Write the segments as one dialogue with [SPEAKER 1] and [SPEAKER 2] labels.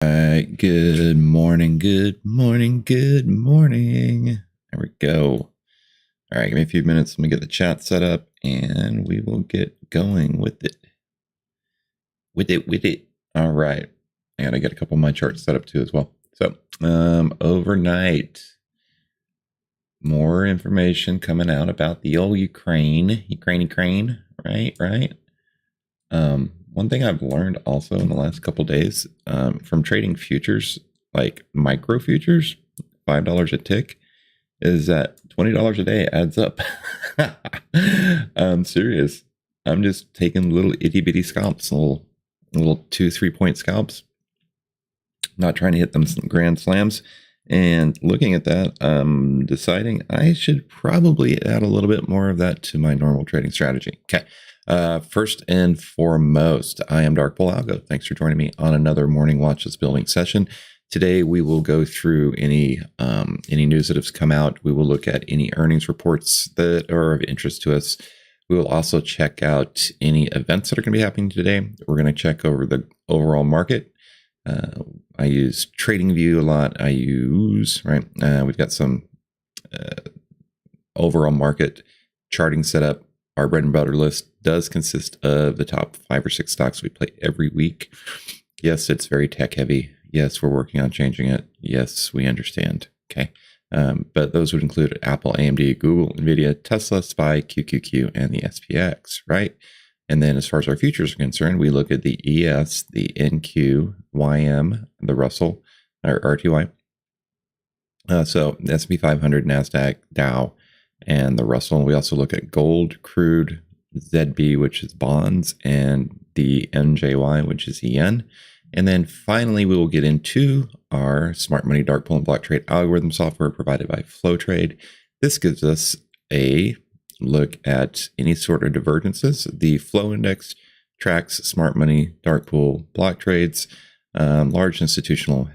[SPEAKER 1] Good morning, good morning, good morning. There we go. All right, give me a few minutes. Let me get the chat set up and we will get going with it. All right. I gotta get a couple of my charts set up too as well. So, overnight, more information coming out about the old Ukraine, right? One thing I've learned also in the last couple of days from trading futures, like micro futures, $5 a tick, is that $20 a day adds up. I'm serious. I'm just taking little itty bitty scalps, little 2-3 point scalps. Not trying to hit them grand slams. And looking at that, I'm deciding I should probably add a little bit more of that to my normal trading strategy. Okay. First and foremost, I am Darkpool Algo. Thanks for joining me on another morning watchlist building session. Today, we will go through any news that has come out. We will look at any earnings reports that are of interest to us. We will also check out any events that are going to be happening today. We're going to check over the overall market. I use TradingView a lot. We've got some overall market charting set up. Our bread and butter list does consist of the top 5 or 6 stocks we play every week. Yes, it's very tech heavy. Yes, we're working on changing it. Yes, we understand. Okay. But those would include Apple, AMD, Google, Nvidia, Tesla, SPY, QQQ, and the SPX, right? And then as far as our futures are concerned, we look at the ES, the NQ, YM, the Russell, or RTY. So the S&P 500, NASDAQ, Dow, and the Russell. We also look at gold, crude, ZB, which is bonds, and the NJY, which is yen. And then finally, we will get into our smart money dark pool and block trade algorithm software provided by FlowTrade. This gives us a look at any sort of divergences. The flow index tracks smart money, dark pool, block trades, large institutional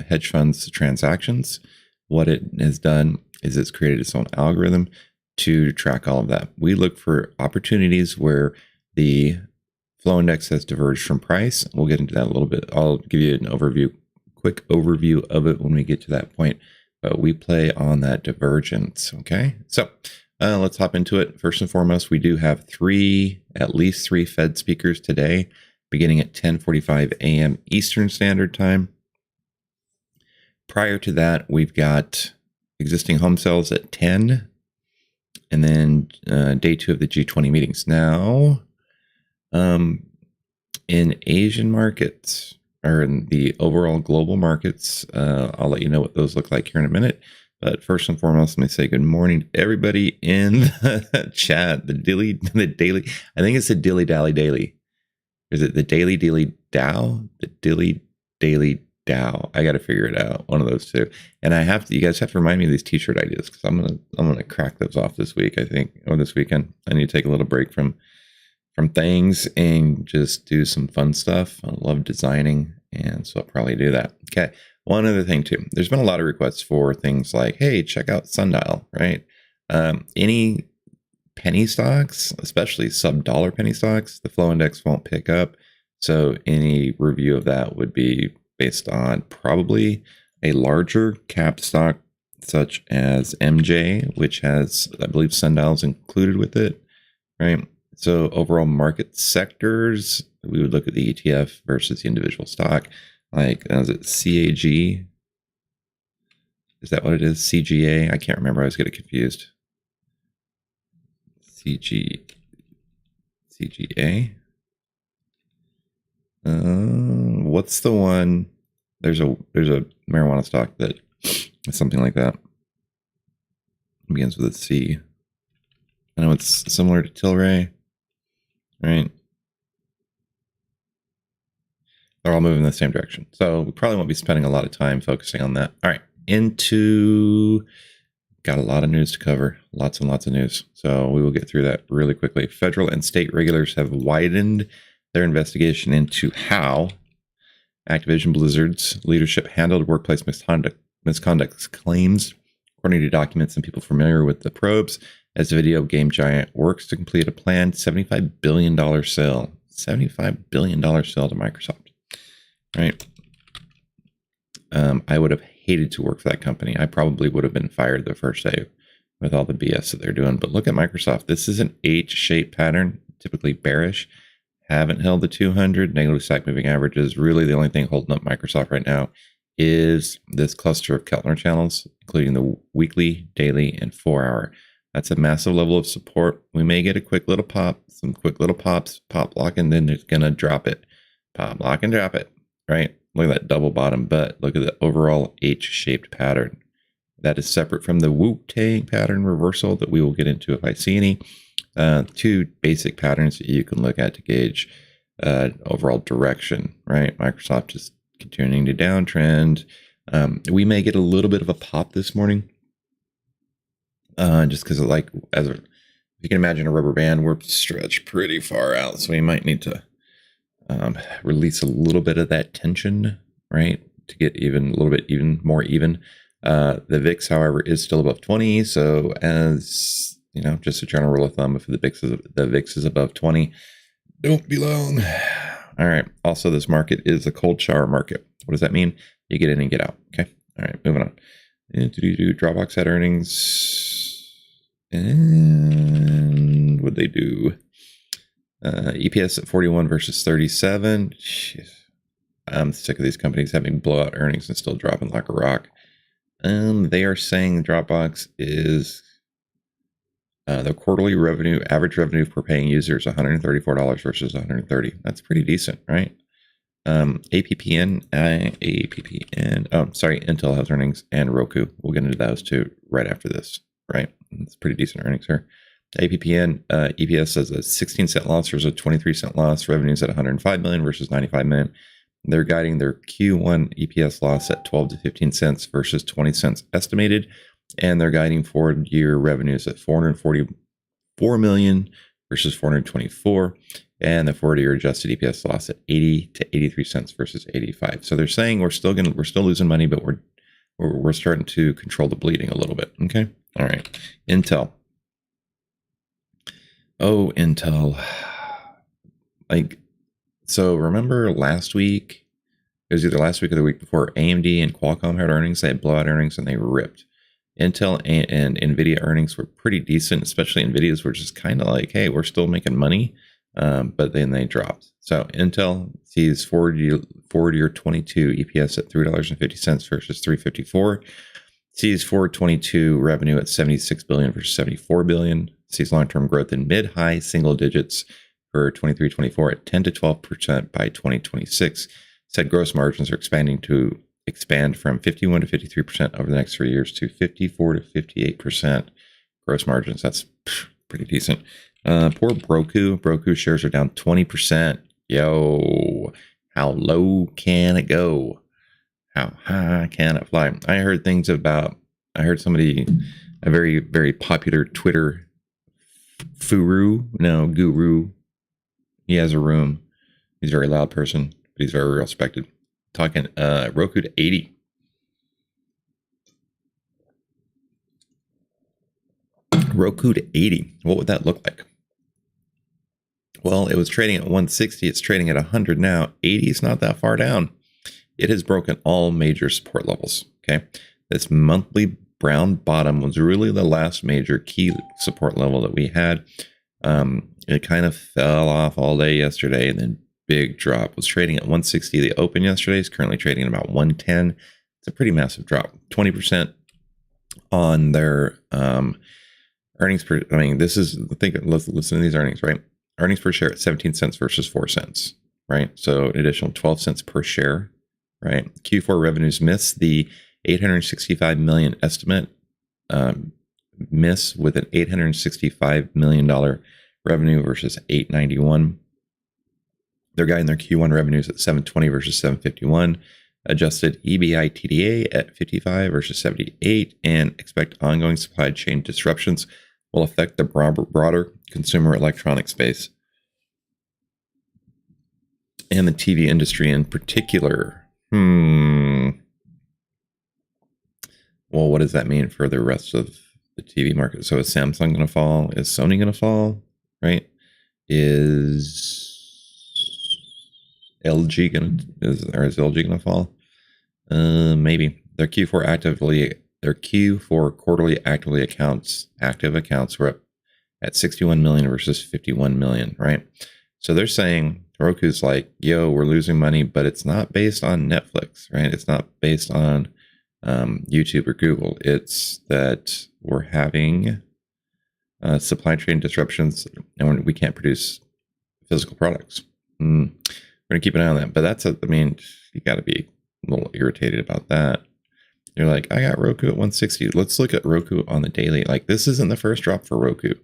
[SPEAKER 1] hedge funds transactions. What it has done is it's created its own algorithm to track all of that. We look for opportunities where the flow index has diverged from price. We'll get into that a little bit. I'll give you an quick overview of it when we get to that point, but we play on that divergence. Okay. So let's hop into it. First and foremost, we do have at least three Fed speakers today, beginning at 10:45 a.m. Eastern Standard Time. Prior to that, we've got existing home sales at 10, and then day 2 of the G20 meetings. Now, in Asian markets, or in the overall global markets, I'll let you know what those look like here in a minute. But first and foremost, let me say good morning to everybody in the chat. The daily, I think it's the dilly dally daily. Is it the daily Dow? The daily Dow. I got to figure it out. One of those two. And you guys have to remind me of these t-shirt ideas, because I'm gonna crack those off this week, I think, or this weekend. I need to take a little break from things and just do some fun stuff. I love designing, and so I'll probably do that. Okay. One other thing too, there's been a lot of requests for things like, hey, check out Sundial, right? Any penny stocks, especially sub-dollar penny stocks, the flow index won't pick up. So any review of that would be based on probably a larger cap stock, such as MJ, which has, I believe, Sundial's included with it, right? So overall market sectors, we would look at the ETF versus the individual stock. Like, is it CAG? Is that what it is? CGA? I can't remember. I was getting confused. CGA? What's the one? There's a marijuana stock that is something like that. It begins with a C. I know it's similar to Tilray, right? They're all moving in the same direction. So we probably won't be spending a lot of time focusing on that. All right, got a lot of news to cover, lots and lots of news. So we will get through that really quickly. Federal and state regulators have widened their investigation into how Activision Blizzard's leadership handled workplace misconduct claims, according to documents and people familiar with the probes, as the video game giant works to complete a planned $75 billion sale. $75 billion sale to Microsoft. Right. I would have hated to work for that company. I probably would have been fired the first day with all the BS that they're doing. But look at Microsoft. This is an H-shaped pattern, typically bearish. Haven't held the 200. Negative stack moving averages. Really, the only thing holding up Microsoft right now is this cluster of Keltner channels, including the weekly, daily, and 4-hour. That's a massive level of support. We may get a quick little pop, some quick little pops, pop lock, and then it's going to drop it. Pop lock and drop it, right? Look at that double bottom, but look at the overall H-shaped pattern. That is separate from the Wu-Tang pattern reversal that we will get into if I see any. Two basic patterns that you can look at to gauge overall direction, right? Microsoft just continuing to downtrend. We may get a little bit of a pop this morning, just because, like, if you can imagine a rubber band, we're stretched pretty far out, so we might need to release a little bit of that tension, right, to get even a little bit more even. The VIX, however, is still above 20. So, as you know, just a general rule of thumb, if the VIX is above 20, don't be long. All right. Also, this market is a cold shower market. What does that mean? You get in and get out. Okay. All right. Moving on. Dropbox had earnings, and what'd they do? EPS at 41 versus 37. Jeez. I'm sick of these companies having blowout earnings and still dropping like a rock. They are saying Dropbox is the quarterly revenue, average revenue per paying user is $134 versus $130. That's pretty decent, right? Intel has earnings, and Roku. We'll get into those two right after this, right? It's pretty decent earnings here. APPN EPS says a 16-cent loss versus a 23-cent loss. Revenues at $105 million versus $95 million. They're guiding their Q1 EPS loss at 12 to 15 cents versus 20 cents estimated. And they're guiding forward year revenues at $444 million versus $424. And the forward year adjusted EPS loss at 80 to 83 cents versus 85. So they're saying we're still losing money, but we're starting to control the bleeding a little bit. Okay. All right. Intel. Oh, Intel. So remember last week, it was either last week or the week before, AMD and Qualcomm had earnings. They had blowout earnings and they ripped. Intel and Nvidia earnings were pretty decent, especially Nvidia's were just kind of like, hey, we're still making money, but then they dropped. So Intel sees forward year 22 EPS at $3.50 versus $3.54. Sees forward 22 revenue at $76 billion versus $74 billion. Sees long-term growth in mid-high single digits for 23-24 at 10 to 12% by 2026. Said gross margins are expand from 51 to 53% over the next 3 years to 54 to 58% gross margins. That's pretty decent. Poor Roku. Roku shares are down 20%. Yo, how low can it go? How high can it fly? I heard somebody, a very, very popular Twitter guru. He has a room. He's a very loud person, but he's very respected. Talking Roku to 80. Roku to 80. What would that look like? Well, it was trading at 160. It's trading at 100 now. 80 is not that far down. It has broken all major support levels. Okay. This monthly brown bottom was really the last major key support level that we had. It kind of fell off all day yesterday, and then big drop. Was trading at 160. The open yesterday is currently trading at about 110. It's a pretty massive drop. 20% on their earnings per. I mean, this is the thing. Let's listen to these earnings, right? Earnings per share at 17 cents versus 4 cents, right? So an additional 12 cents per share, right? Q4 revenues miss the 865 million estimate, miss with an $865 million revenue versus 891. They're guiding their Q1 revenues at 720 versus 751. Adjusted EBITDA at 55 versus 78, and expect ongoing supply chain disruptions will affect the broader consumer electronics space and the TV industry in particular. Well, what does that mean for the rest of the TV market? So is Samsung going to fall? Is Sony going to fall? Right? Is LG going to fall? Maybe their Q4 quarterly active accounts were up at 61 million versus 51 million, right? So they're saying Roku's like, yo, we're losing money, but it's not based on Netflix, right? It's not based on YouTube or Google. It's that we're having supply chain disruptions and we can't produce physical products. We're gonna keep an eye on that. But you got to be a little irritated about that. You're like, I got Roku at 160. Let's look at Roku on the daily. Like, this isn't the first drop for Roku,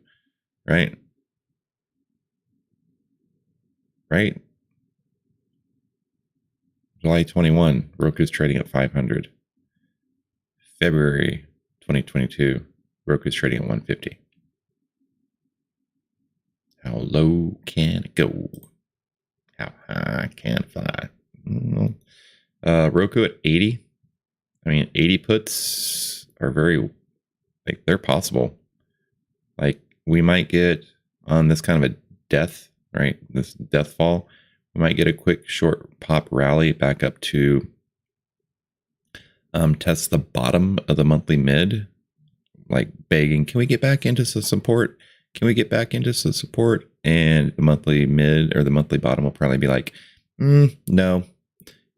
[SPEAKER 1] right? Right? July 21, Roku's trading at 500. February 2022, Roku's trading at 150. How low can it go? How high can it fly? Roku at 80. 80 puts are they're possible. Like, we might get on this kind of a death, right? This death fall. We might get a quick short pop rally back up to test the bottom of the monthly mid, like begging, can we get back into some support? Can we get back into some support? And the monthly mid or the monthly bottom will probably be like, no,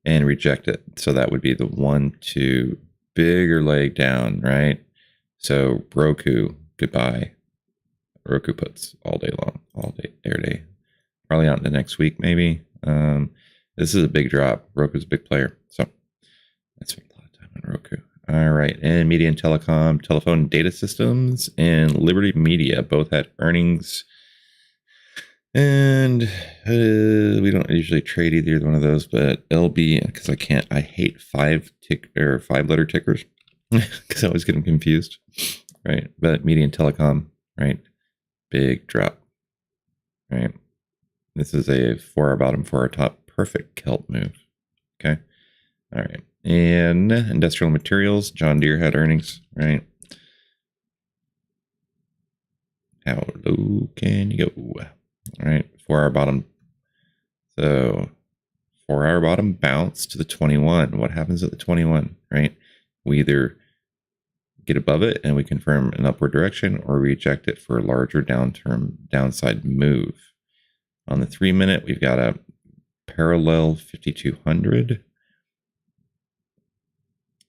[SPEAKER 1] and reject it. So that would be the 1-2 bigger leg down, right? So Roku, goodbye. Roku puts all day long, all day, every day. Probably out in the next week, maybe. This is a big drop. Roku's a big player. So I spent a lot of time on Roku. All right. And Media and Telecom, Telephone Data Systems, and Liberty Media both had earnings. And we don't usually trade either one of those, but LB, because I hate 5-letter tickers because I always get them confused, right? But Media and Telecom, right? Big drop, right? This is a 4-hour bottom, 4-hour top, perfect kelp move. Okay. All right. And Industrial Materials, John Deere had earnings, right? How low can you go? All right, 4-hour bottom. So 4-hour bottom bounce to the 21. What happens at the 21, right? We either get above it and we confirm an upward direction, or we reject it for a larger downside move. On the 3-minute, we've got a parallel 5200.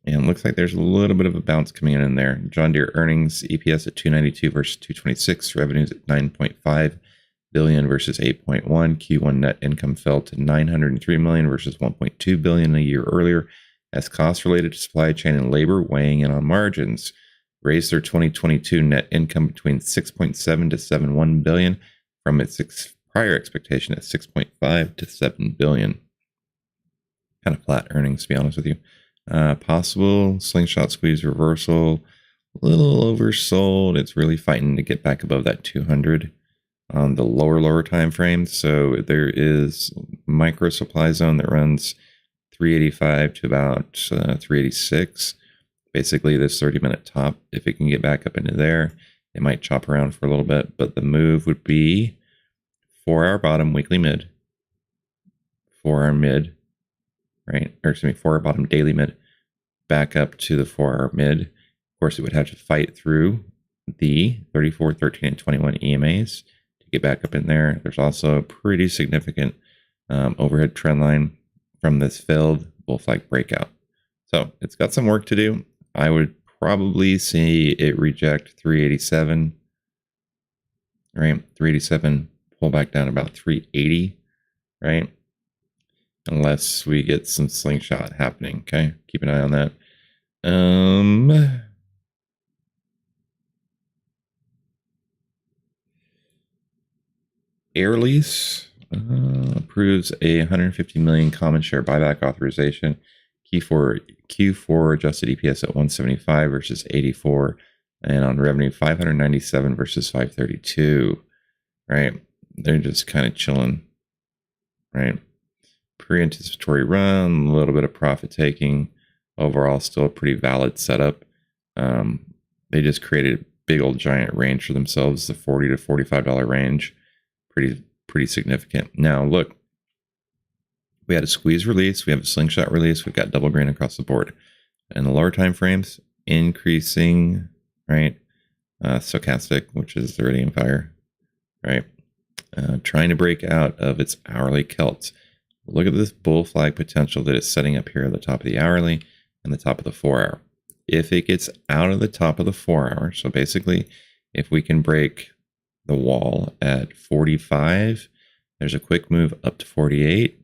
[SPEAKER 1] And it looks like there's a little bit of a bounce coming in there. John Deere earnings, EPS at 292 versus 226, revenues at 9.5 billion versus 8.1. Q1 net income fell to 903 million versus 1.2 billion a year earlier, as costs related to supply chain and labor weighing in on margins raised their 2022 net income between 6.7 to 7.1 billion from its prior expectation at 6.5 to 7 billion. Kind of flat earnings, to be honest with you. Possible slingshot squeeze reversal, a little oversold. It's really fighting to get back above that 200 on the lower time frame. So there is micro supply zone that runs 385 to about 386. Basically this 30-minute top. If it can get back up into there, it might chop around for a little bit, but the move would be 4-hour bottom, weekly mid, 4-hour mid, right? Or excuse me, 4-hour bottom, daily mid, back up to the 4-hour mid. Of course, it would have to fight through the 34, 13, and 21 EMAs to get back up in there. There's also a pretty significant overhead trend line from this failed bull flag breakout. So it's got some work to do. I would probably see it reject 387, right? 387, pull back down about 380, right? Unless we get some slingshot happening. Okay, keep an eye on that. Air Lease approves a 150 million common share buyback authorization. Q4 adjusted EPS at 175 versus 84, and on revenue 597 versus 532. Right, they're just kind of chilling. Right. Pre-anticipatory run, a little bit of profit taking. Overall, still a pretty valid setup. They just created a big old giant range for themselves, the $40 to $45 range. Pretty significant. Now look, We had a squeeze release. We have a slingshot release. We've got double green across the board. And the lower time frames, increasing, right? Stochastic, which is iridium fire, right? Trying to break out of its hourly celts. Look at this bull flag potential that it's setting up here at the top of the hourly and the top of the 4 hour. If it gets out of the top of the 4 hour, so basically if we can break the wall at 45, there's a quick move up to 48.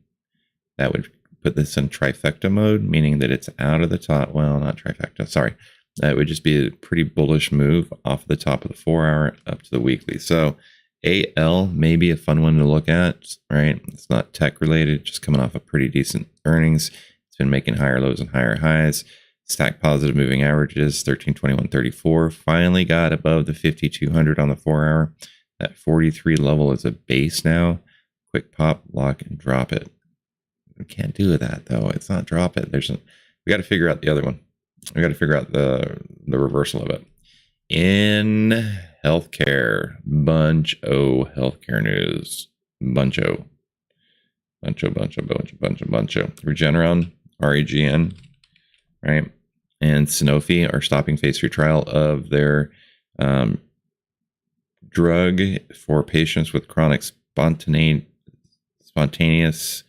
[SPEAKER 1] That would put this in trifecta mode, meaning that it's out of the top. Well, not trifecta, sorry. That would just be a pretty bullish move off the top of the 4 hour up to the weekly. So AL may be a fun one to look at, right? It's not tech related, just coming off a pretty decent earnings. It's been making higher lows and higher highs. Stack positive moving averages, 1321.34. Finally got above the 5200 on the 4 hour. That 43 level is a base now. Quick pop, lock, and drop it. We can't do that though. It's not drop it. We got to figure out the other one. We got to figure out the reversal of it. In healthcare, bunch of healthcare news. Bunch of. Regeneron, REGN, right? And Sanofi are stopping phase 3 trial of their drug for patients with chronic spontaneous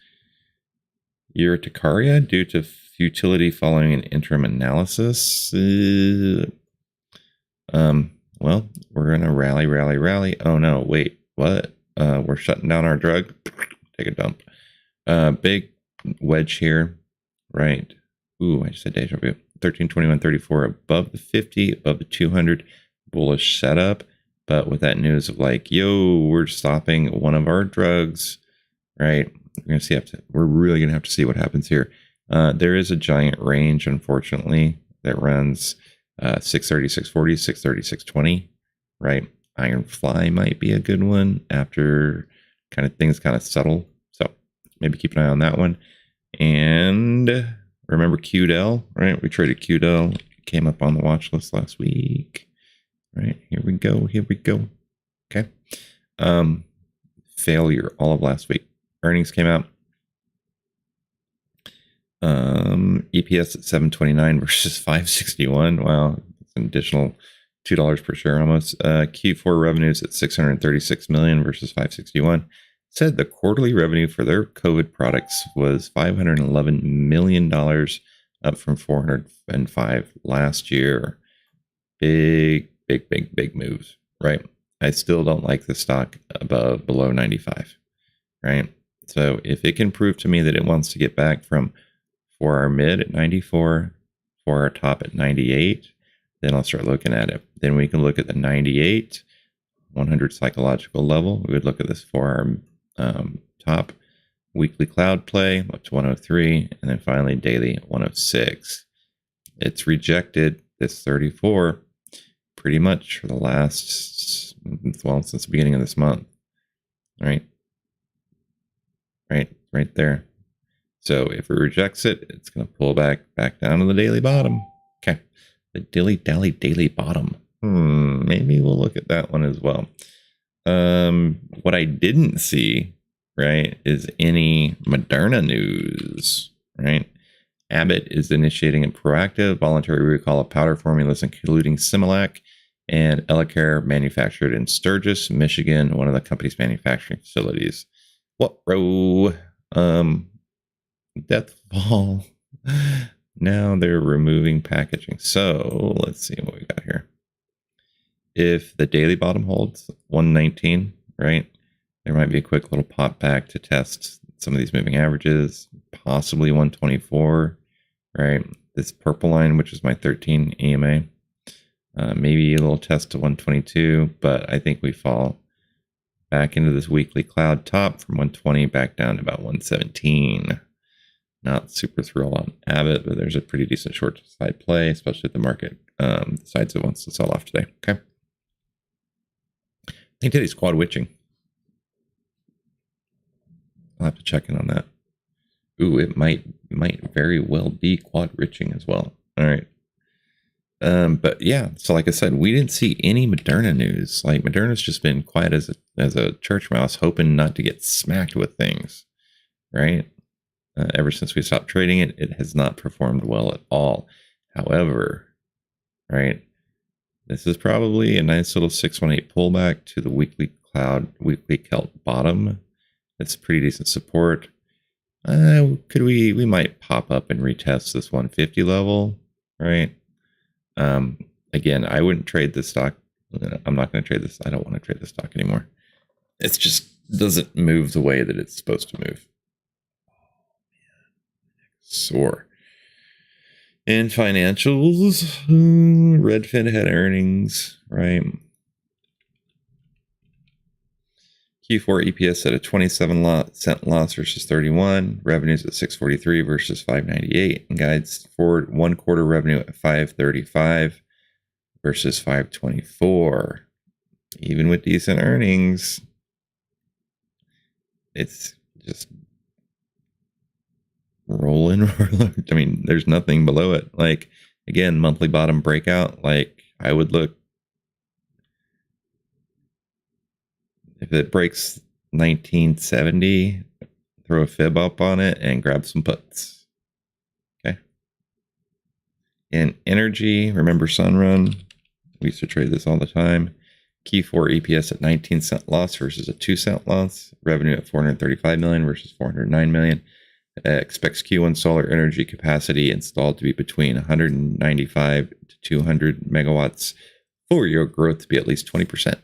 [SPEAKER 1] urticaria due to futility following an interim analysis. Well, we're gonna rally. Oh no, wait, what? We're shutting down our drug. Take a dump. Big wedge here, right? Ooh, I just said deja vu. 1321.34 above the 50, above the 200, bullish setup. But with that news of like, yo, we're stopping one of our drugs, right? We're really gonna have to see what happens here. There is a giant range, unfortunately, that runs 630, 640, 630, 620, right? Ironfly might be a good one after things settle. So maybe keep an eye on that one. And remember QDEL, right? We traded QDEL, came up on the watch list last week. Right, here we go. Okay. Failure all of last week. Earnings came out. EPS at 7.29 versus 5.61. Wow, it's an additional $2 per share almost. Q4 revenues at 636 million versus 561. Said the quarterly revenue for their COVID products was $511 million, up from 405 last year. Big moves, right? I still don't like the stock below 95, right? So if it can prove to me that it wants to get back from 4-hour mid at 94, 4-hour top at 98, then I'll start looking at it. Then we can look at the 98, 100 psychological level. We would look at this 4-hour top, weekly cloud play up to 103, and then finally daily 106. It's rejected this 34 pretty much for the last, since the beginning of this month. All right. Right there. So if it rejects it, it's going to pull back down to the daily bottom. Okay. The daily bottom. Maybe we'll look at that one as well. What I didn't see, right, is any Moderna news, right? Abbott is initiating a proactive voluntary recall of powder formulas, including Similac and Elecare, manufactured in Sturgis, Michigan, one of the company's manufacturing facilities. What row? Deathfall. Now they're removing packaging. So let's see what we got here. If the daily bottom holds 119, right, there might be a quick little pop back to test some of these moving averages, possibly 124, right? This purple line, which is my 13 EMA, maybe a little test to 122, but I think we fall back into this weekly cloud top from 120 back down to about 117. Not super thrilled on Abbott, but there's a pretty decent short side play, especially if the market decides it wants to sell off today. Okay. I think today's quad witching. I'll have to check in on that. Ooh, it might very well be quad witching as well. All right. But yeah, so like I said, we didn't see any Moderna news. Like Moderna's just been quiet as a church mouse, hoping not to get smacked with things, right? ever since we stopped trading it, it has not performed well at all. However, right, this is probably a nice little 618 pullback to the weekly Kelt bottom. That's pretty decent support. We might pop up and retest this 150 level, right? Again, I wouldn't trade this stock. I'm not going to trade this. I don't want to trade this stock anymore. It just doesn't move the way that it's supposed to move. Sore. In financials, Redfin had earnings, right? Q4 EPS at a 27-cent loss versus 31. Revenues at 643 versus 598. And guides forward 1 quarter revenue at 535 versus 524. Even with decent earnings, it's just rolling. I mean, there's nothing below it. Like, again, monthly bottom breakout. Like, I would look. If it breaks 1970, throw a fib up on it and grab some puts. Okay. In energy, remember Sunrun? We used to trade this all the time. Q4 EPS at 19-cent loss versus a 2-cent loss. Revenue at 435 million versus 409 million. Expects Q1 solar energy capacity installed to be between 195 to 200 megawatts. Full year growth to be at least 20%.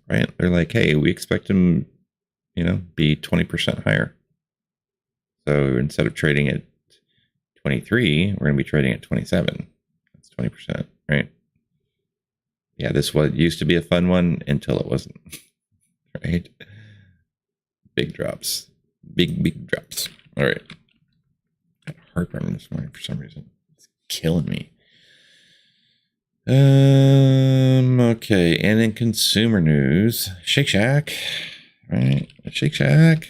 [SPEAKER 1] Right? They're like, hey, we expect them, be 20% higher. So instead of trading at 23, we're going to be trading at 27. That's 20%, right? Yeah, this used to be a fun one until it wasn't, right? Big drops. Big drops. All right. Got heartburn this morning for some reason. It's killing me. Okay, and in consumer news, Shake Shack, right? Shake Shack.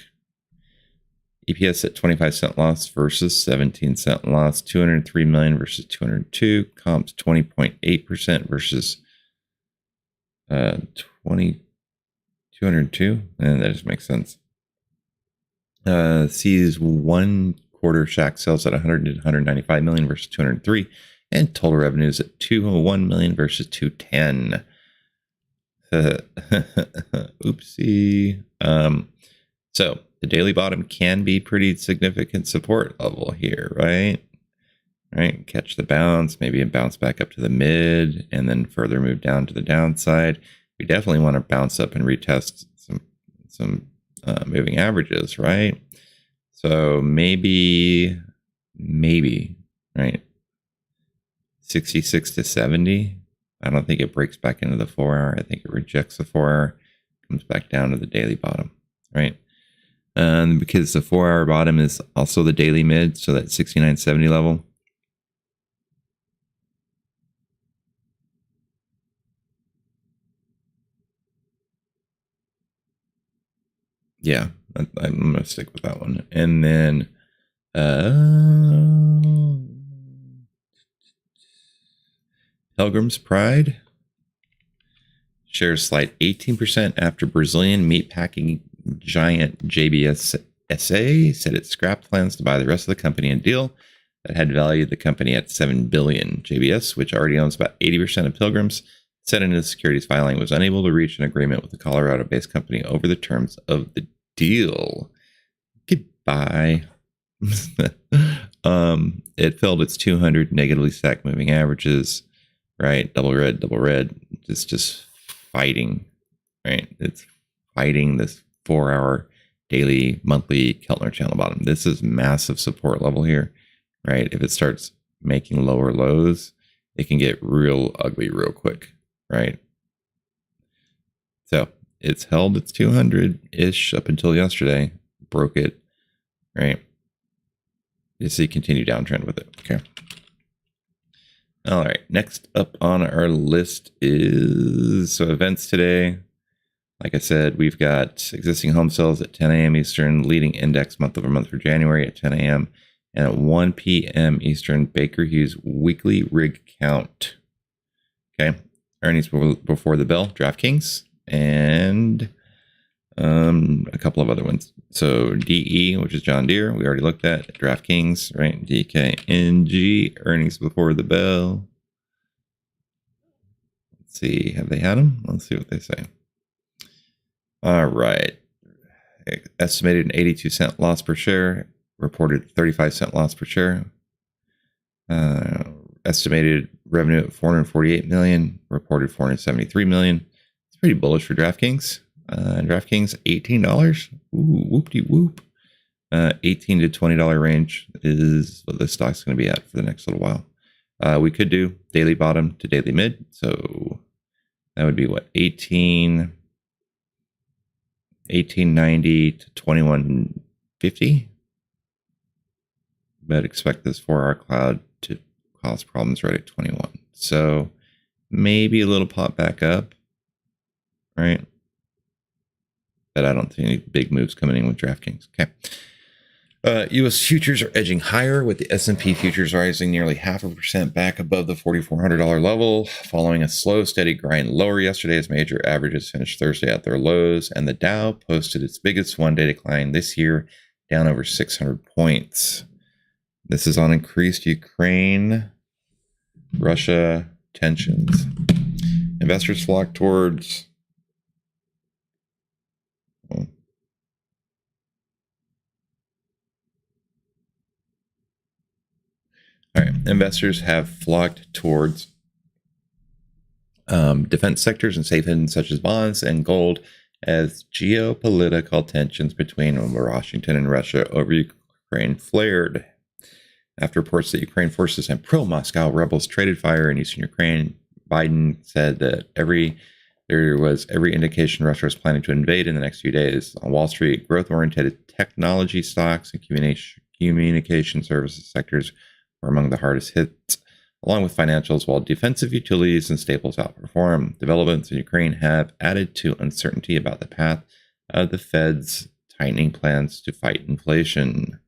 [SPEAKER 1] EPS at 25-cent loss versus 17-cent loss. 203 million versus 202. Comps 20.8% versus 202. And that just makes sense. Sees 1 quarter Shack sales at 195 million versus 203. And total revenues at 201 million versus 210. Oopsie. So the daily bottom can be pretty significant support level here, right? Right. Catch the bounce, maybe a bounce back up to the mid, and then further move down to the downside. We definitely want to bounce up and retest some moving averages, right? So maybe, right? 66 to 70. I don't think it breaks back into the 4-hour. I think it rejects the 4-hour, comes back down to the daily bottom, right? Because the 4-hour bottom is also the daily mid, so that 69.70 level. Yeah, I'm going to stick with that one. And then Pilgrim's Pride shares slide 18% after Brazilian meatpacking giant JBS SA said it scrapped plans to buy the rest of the company in a deal that had valued the company at $7 billion. JBS, which already owns about 80% of Pilgrim's, said in its securities filing was unable to reach an agreement with the Colorado-based company over the terms of the deal. Goodbye. It filled its 200 negatively stacked moving averages, right? Double red. It's just fighting, right? It's fighting this 4-hour daily, monthly Keltner channel bottom. This is massive support level here, right? If it starts making lower lows, it can get real ugly real quick, right? So it's held its 200-ish up until yesterday, broke it, right? You see continued downtrend with it. Okay. All right. Next up on our list is events today. Like I said, we've got existing home sales at 10 a.m. Eastern, leading index month over month for January at 10 a.m. And at 1 p.m. Eastern, Baker Hughes weekly rig count. Okay. Earnings before the bell, DraftKings. And A couple of other ones. So DE, which is John Deere, we already looked at. DraftKings, right? DKNG, earnings before the bell. Let's see, have they had them? Let's see what they say. All right. Estimated an 82-cent loss per share, reported 35-cent loss per share. Estimated revenue at 448 million, reported 473 million. It's pretty bullish for DraftKings. DraftKings, $18. Ooh, whoop-de-whoop. $18 to $20 range is what this stock's going to be at for the next little while. We could do daily bottom to daily mid. So that would be what? 1890 to 2150. But expect this 4-hour cloud to cause problems right at 21. So maybe a little pop back up, right? But I don't see any big moves coming in with DraftKings. Okay. U.S. futures are edging higher, with the S&P futures rising nearly 0.5% back above the $4,400 level, following a slow, steady grind lower yesterday as major averages finished Thursday at their lows, and the Dow posted its biggest one-day decline this year, down over 600 points. This is on increased Ukraine-Russia tensions. Investors flock towards... All right, investors have flocked towards defense sectors and safe havens such as bonds and gold as geopolitical tensions between Washington and Russia over Ukraine flared. After reports that Ukraine forces and pro-Moscow rebels traded fire in eastern Ukraine, Biden said that there was every indication Russia was planning to invade in the next few days. On Wall Street, growth-oriented technology stocks and communication services sectors were among the hardest hits, along with financials, while defensive utilities and staples outperformed. Developments in Ukraine have added to uncertainty about the path of the Fed's tightening plans to fight inflation.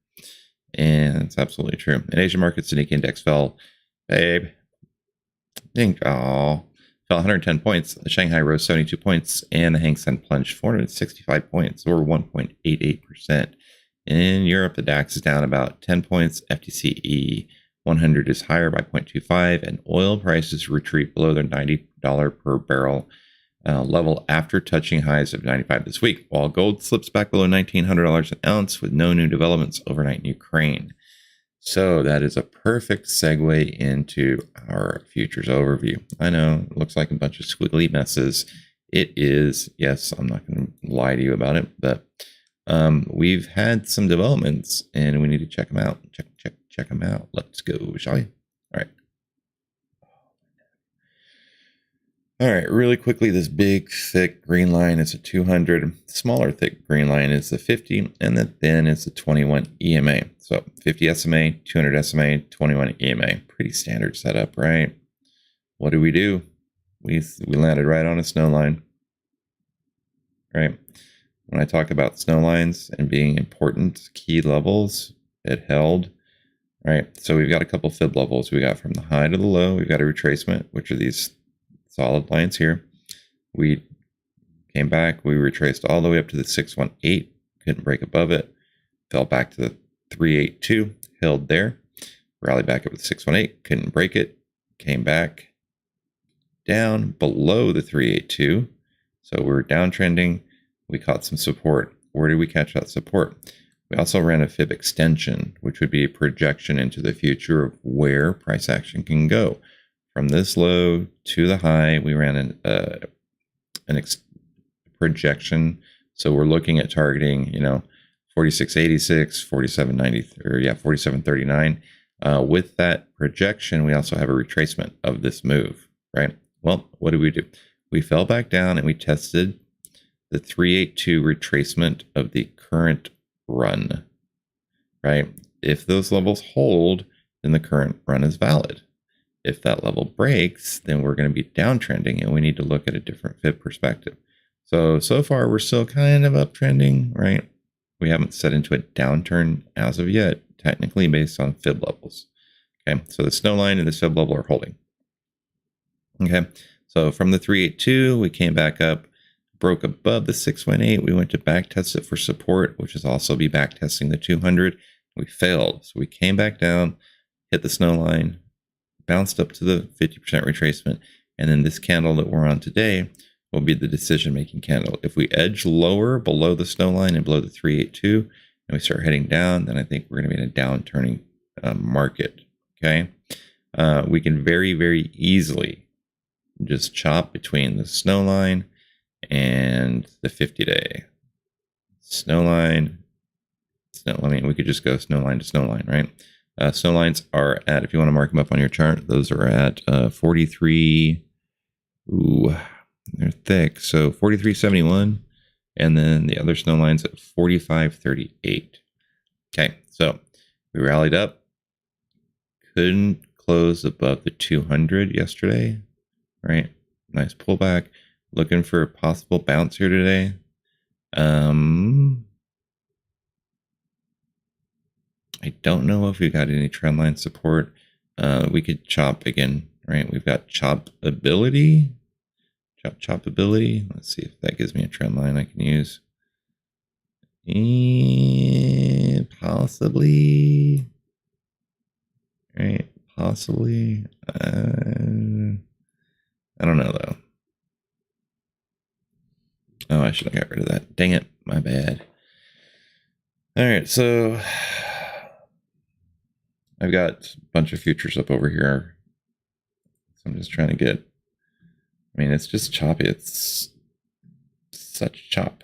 [SPEAKER 1] And it's absolutely true. In Asian markets, the Nikkei index fell, fell 110 points. The Shanghai rose 72 points, and the Hang Seng plunged 465 points, or 1.88%. In Europe, the DAX is down about 10 points. FTSE 100 is higher by 0.25, and oil prices retreat below their $90 per barrel level after touching highs of 95 this week, while gold slips back below $1,900 an ounce with no new developments overnight in Ukraine. So that is a perfect segue into our futures overview. I know it looks like a bunch of squiggly messes. It is, yes, I'm not going to lie to you about it, but we've had some developments and we need to check them out. Check them out. Let's go, shall we? All right, really quickly, this big, thick green line is a 200. Smaller, thick green line is the 50, and the thin is the 21 EMA. So 50 SMA, 200 SMA, 21 EMA. Pretty standard setup, right? What do? We landed right on a snow line, right? When I talk about snow lines and being important key levels, it held, right? So we've got a couple fib levels. We got from the high to the low. We've got a retracement, which are these solid lines here. We came back. We retraced all the way up to the 618. Couldn't break above it. Fell back to the 382. Held there. Rallied back up to the 618. Couldn't break it. Came back down below the 382. So we were downtrending. We caught some support. Where did we catch that support? We also ran a fib extension, which would be a projection into the future of where price action can go. From this low to the high, we ran an projection. So we're looking at targeting, 4686, 4739. With that projection, we also have a retracement of this move, right? Well, what did we do? We fell back down and we tested the 382 retracement of the current run, right? If those levels hold, then the current run is valid. If that level breaks, then we're going to be downtrending and we need to look at a different fib perspective. So far we're still kind of uptrending, right? We haven't set into a downturn as of yet, technically based on fib levels. Okay, so the snow line and the fib level are holding. Okay, so from the 382, we came back up. broke above the 618. We went to back test it for support, which is also be back testing the 200. We failed. So we came back down, hit the snow line, bounced up to the 50% retracement. And then this candle that we're on today will be the decision-making candle. If we edge lower below the snow line and below the 382, and we start heading down, then I think we're going to be in a downturning market. Okay. We can very, very easily just chop between the snow line and the 50-day. Snow line. I mean, we could just go snow line to snow line, right? Snow lines are at, if you want to mark them up on your chart, those are at 43. Ooh, they're thick. So 43.71. And then the other snow lines at 45.38. Okay, so we rallied up. Couldn't close above the 200 yesterday, right? Nice pullback. Looking for a possible bounce here today. I don't know if we got any trend line support. We could chop again, right? We've got chop ability. Chop ability. Let's see if that gives me a trend line I can use. Possibly. Right? Possibly. I don't know though. Oh, I should have got rid of that. Dang it. My bad. All right. So I've got a bunch of futures up over here. So I'm just trying to get, I mean, it's just choppy. It's such chop.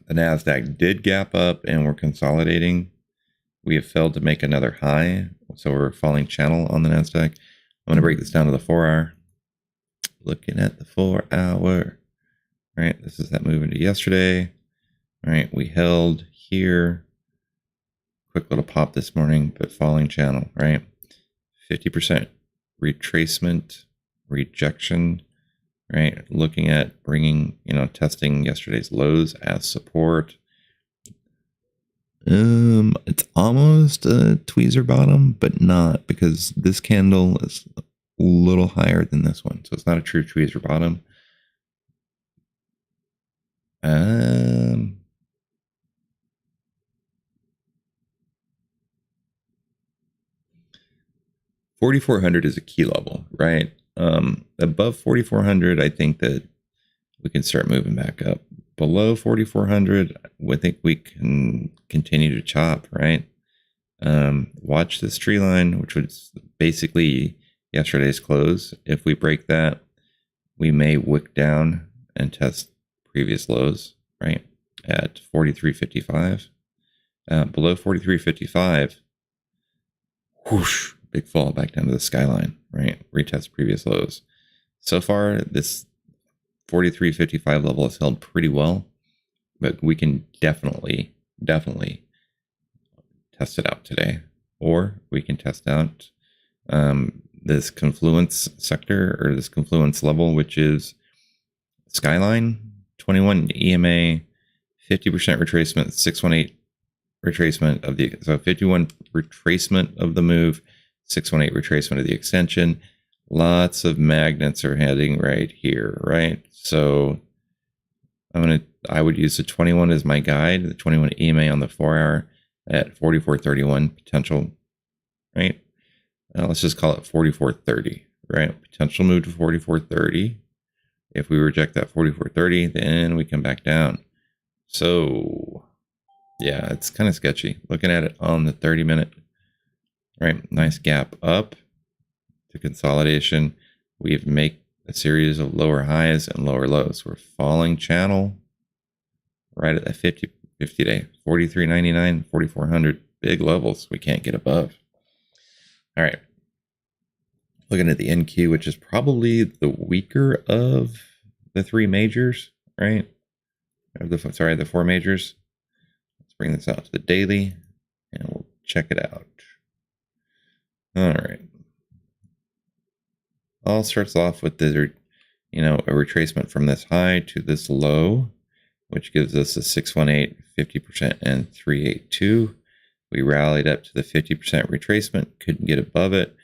[SPEAKER 1] The NASDAQ did gap up and we're consolidating. We have failed to make another high. So we're falling channel on the NASDAQ. I'm going to break this down to the 4-hour. Looking at the 4-hour. Right, this is that move into yesterday. All right, we held here. Quick little pop this morning, but falling channel, right? 50% retracement, rejection, right? Looking at bringing, testing yesterday's lows as support. It's almost a tweezer bottom, but not, because this candle is a little higher than this one. So it's not a true tweezer bottom. 4,400 is a key level, right? Above 4,400, I think that we can start moving back up. Below 4,400, I think we can continue to chop, right? Watch this tree line, which was basically yesterday's close. If we break that, we may wick down and test previous lows, right? At 43.55. Below 43.55, whoosh, big fall back down to the skyline, right? Retest previous lows. So far, this 43.55 level has held pretty well, but we can definitely test it out today. Or we can test out this confluence sector, or this confluence level, which is skyline, 21 EMA, 50% retracement, 618 retracement of the, so 51 retracement of the move, 618 retracement of the extension. Lots of magnets are heading right here, right? So I would use the 21 as my guide, the 21 EMA on the 4-hour at 44.31 potential, right? Let's just call it 44.30, right? Potential move to 44.30. If we reject that 44.30, then we come back down. So yeah, it's kind of sketchy. Looking at it on the 30-minute, right? Nice gap up to consolidation. We've made a series of lower highs and lower lows. We're falling channel right at that 50-day, 43.99, 4,400, big levels we can't get above. All right. Looking at the NQ, which is probably the weaker of the three majors, right? Or the 4 majors. Let's bring this out to the daily and we'll check it out. All right. All starts off with the, a retracement from this high to this low, which gives us a 618, 50%, and 382. We rallied up to the 50% retracement, couldn't get above it.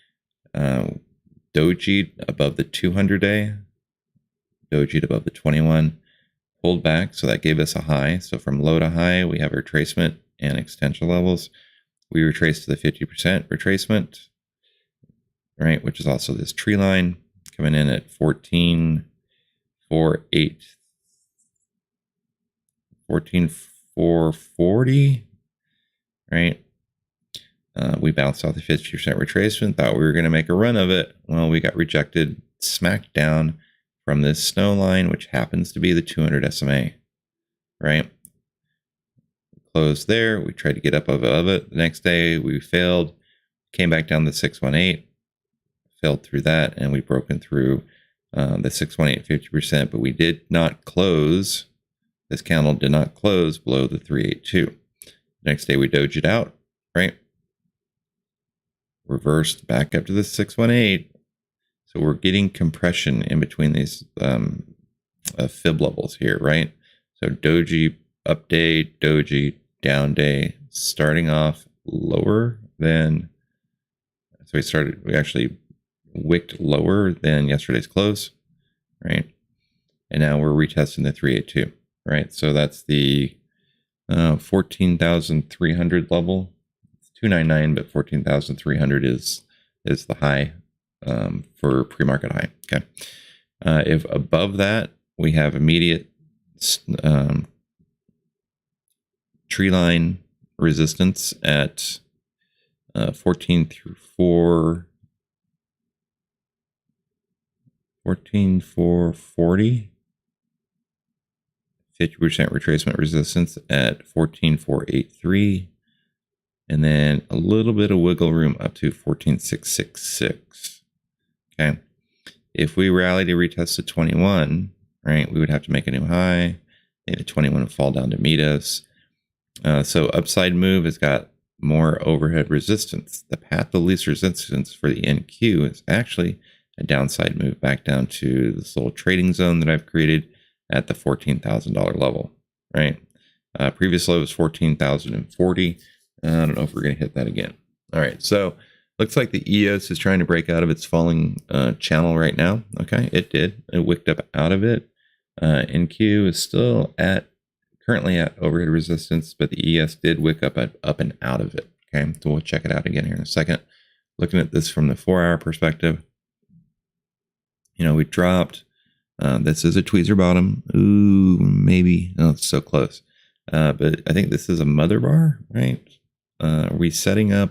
[SPEAKER 1] Doji above the 200-day, dojied above the 21, pulled back, so that gave us a high. So from low to high, we have retracement and extension levels. We retrace to the 50% retracement, right, which is also this tree line coming in at 14,440, right? We bounced off the 50% retracement, thought we were going to make a run of it. Well, we got rejected smack down from this snow line, which happens to be the 200 SMA, right? Closed there. We tried to get up above it. The next day, we failed, came back down to 618, failed through that, and we broken through the 618 50%, but we did not close. This candle did not close below the 382. Next day, we dojed out, right? Reversed back up to the 618. So we're getting compression in between these fib levels here, right? So doji up day, doji down day, starting off lower than, so we actually wicked lower than yesterday's close, right? And now we're retesting the 382, right? So that's the 14,300 level. 299, but 14,300 is the high for pre-market high. Okay, if above that we have immediate tree line resistance at 14,440, 50% retracement resistance at 14,483. And then a little bit of wiggle room up to 14,666. Okay. If we rally to retest to 21, right, we would have to make a new high. Maybe 21 would fall down to meet us. So upside move has got more overhead resistance. The path of least resistance for the NQ is actually a downside move back down to this little trading zone that I've created at the $14,000 level, right? Previous low was 14,040. I don't know if we're going to hit that again. All right, so looks like the EOS is trying to break out of its falling channel right now. Okay, it did. It wicked up out of it. NQ is still currently at overhead resistance, but the ES did wick up and out of it. Okay, so we'll check it out again here in a second. Looking at this from the 4-hour perspective, you know, we dropped. This is a tweezer bottom. Ooh, maybe. Oh, it's so close. But I think this is a mother bar, right? Are we setting up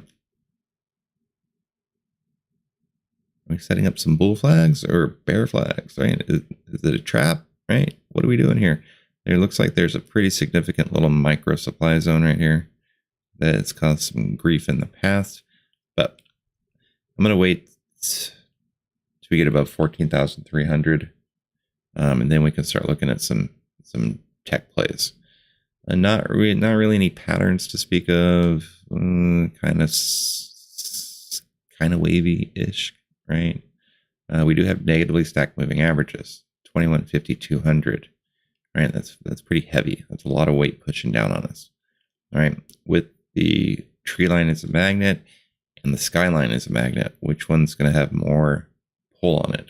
[SPEAKER 1] some bull flags or bear flags, right? Is it a trap, right? What are we doing here? It looks like there's a pretty significant little micro supply zone right here that has caused some grief in the past, but I'm going to wait till we get above 14,300, and then we can start looking at some tech plays. Not really any patterns to speak of. Kind of wavy-ish, right? We do have negatively stacked moving averages, 2150, 200, right? That's pretty heavy. That's a lot of weight pushing down on us. All right, with the tree line as a magnet and the skyline as a magnet, which one's going to have more pull on it?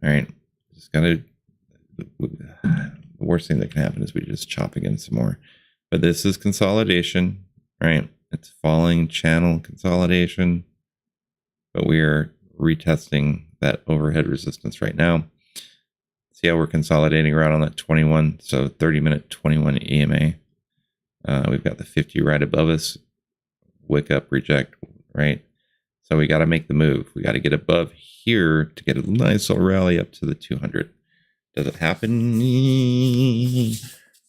[SPEAKER 1] All right, just gotta. The worst thing that can happen is we just chop again some more. But this is consolidation, right? It's falling channel consolidation, but we are retesting that overhead resistance right now. See how we're consolidating around on that 21, so 30-minute 21 EMA. We've got the 50 right above us, wick up, reject, right? So we got to make the move. We got to get above here to get a nice little rally up to the 200. Does it happen? A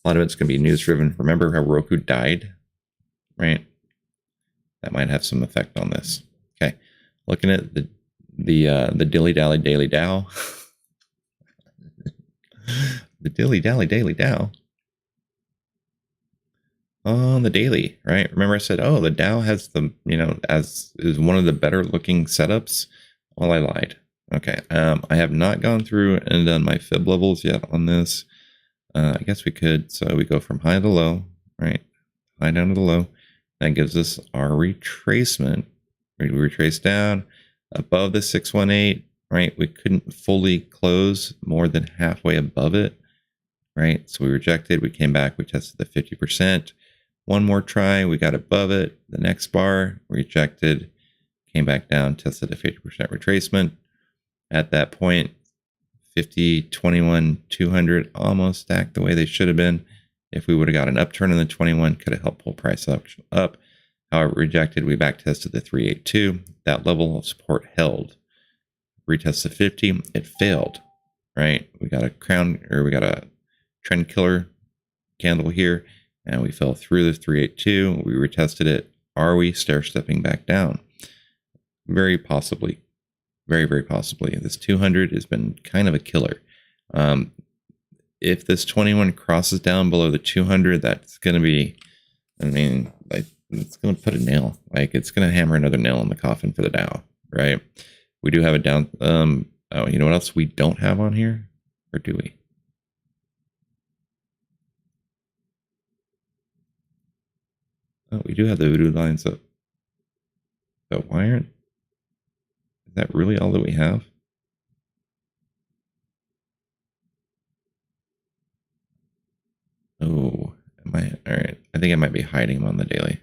[SPEAKER 1] lot of it's going to be news driven. Remember how Roku died, right? That might have some effect on this. Okay, looking at the dilly dally daily Dow. The dilly dally daily Dow on the daily, right? Remember I said, oh, the Dow has the, as is one of the better looking setups. Well, I lied. Okay, I have not gone through and done my fib levels yet on this. I guess we could. So we go from high to low, right? High down to the low. That gives us our retracement. We retrace down above the 618, right? We couldn't fully close more than halfway above it, right? So we rejected, we came back, we tested the 50%. One more try, we got above it. The next bar, rejected, came back down, tested a 50% retracement. At that point, 50, 21, 200 almost stacked the way they should have been. If we would have got an upturn in the 21, could have helped pull price up. However, rejected, we back tested the 382. That level of support held. Retest the 50, it failed, right? We got a trend killer candle here, and we fell through the 382. We retested it. Are we stair stepping back down? Very possibly. Very, very possibly. This 200 has been kind of a killer. If this 21 crosses down below the 200, that's going to be, I mean, like, it's going to put a nail. Like, it's going to hammer another nail in the coffin for the Dow, right? We do have a down. Oh, you know what else we don't have on here? Or do we? Oh, we do have the voodoo lines up. But why aren't? Is that really all that we have? Oh, am I? All right. I think I might be hiding them on the daily.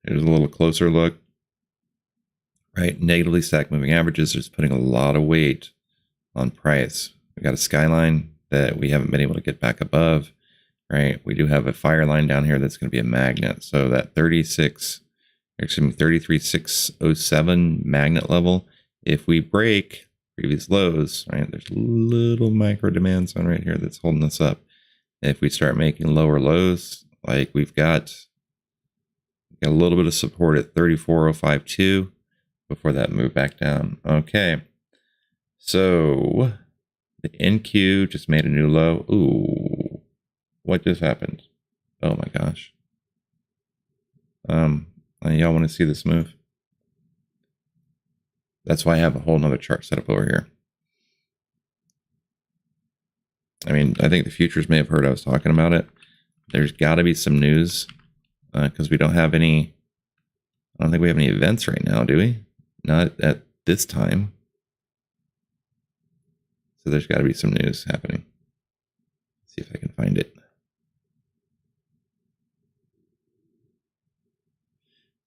[SPEAKER 1] Here's a little closer look. Right, negatively stacked moving averages is putting a lot of weight on price. We got a skyline that we haven't been able to get back above. Right, we do have a fire line down here that's going to be a magnet. So that 33,607 magnet level, if we break previous lows, right, there's little micro demand zone right here that's holding us up. If we start making lower lows, like we've got a little bit of support at 34,052 before that move back down. Okay, so the NQ just made a new low. Ooh, what just happened? Oh my gosh. Y'all want to see this move? That's why I have a whole nother chart set up over here. I mean, I think the futures may have heard I was talking about it. There's got to be some news because we don't have any. I don't think we have any events right now, do we? Not at this time. So there's got to be some news happening. Let's see if I can find it.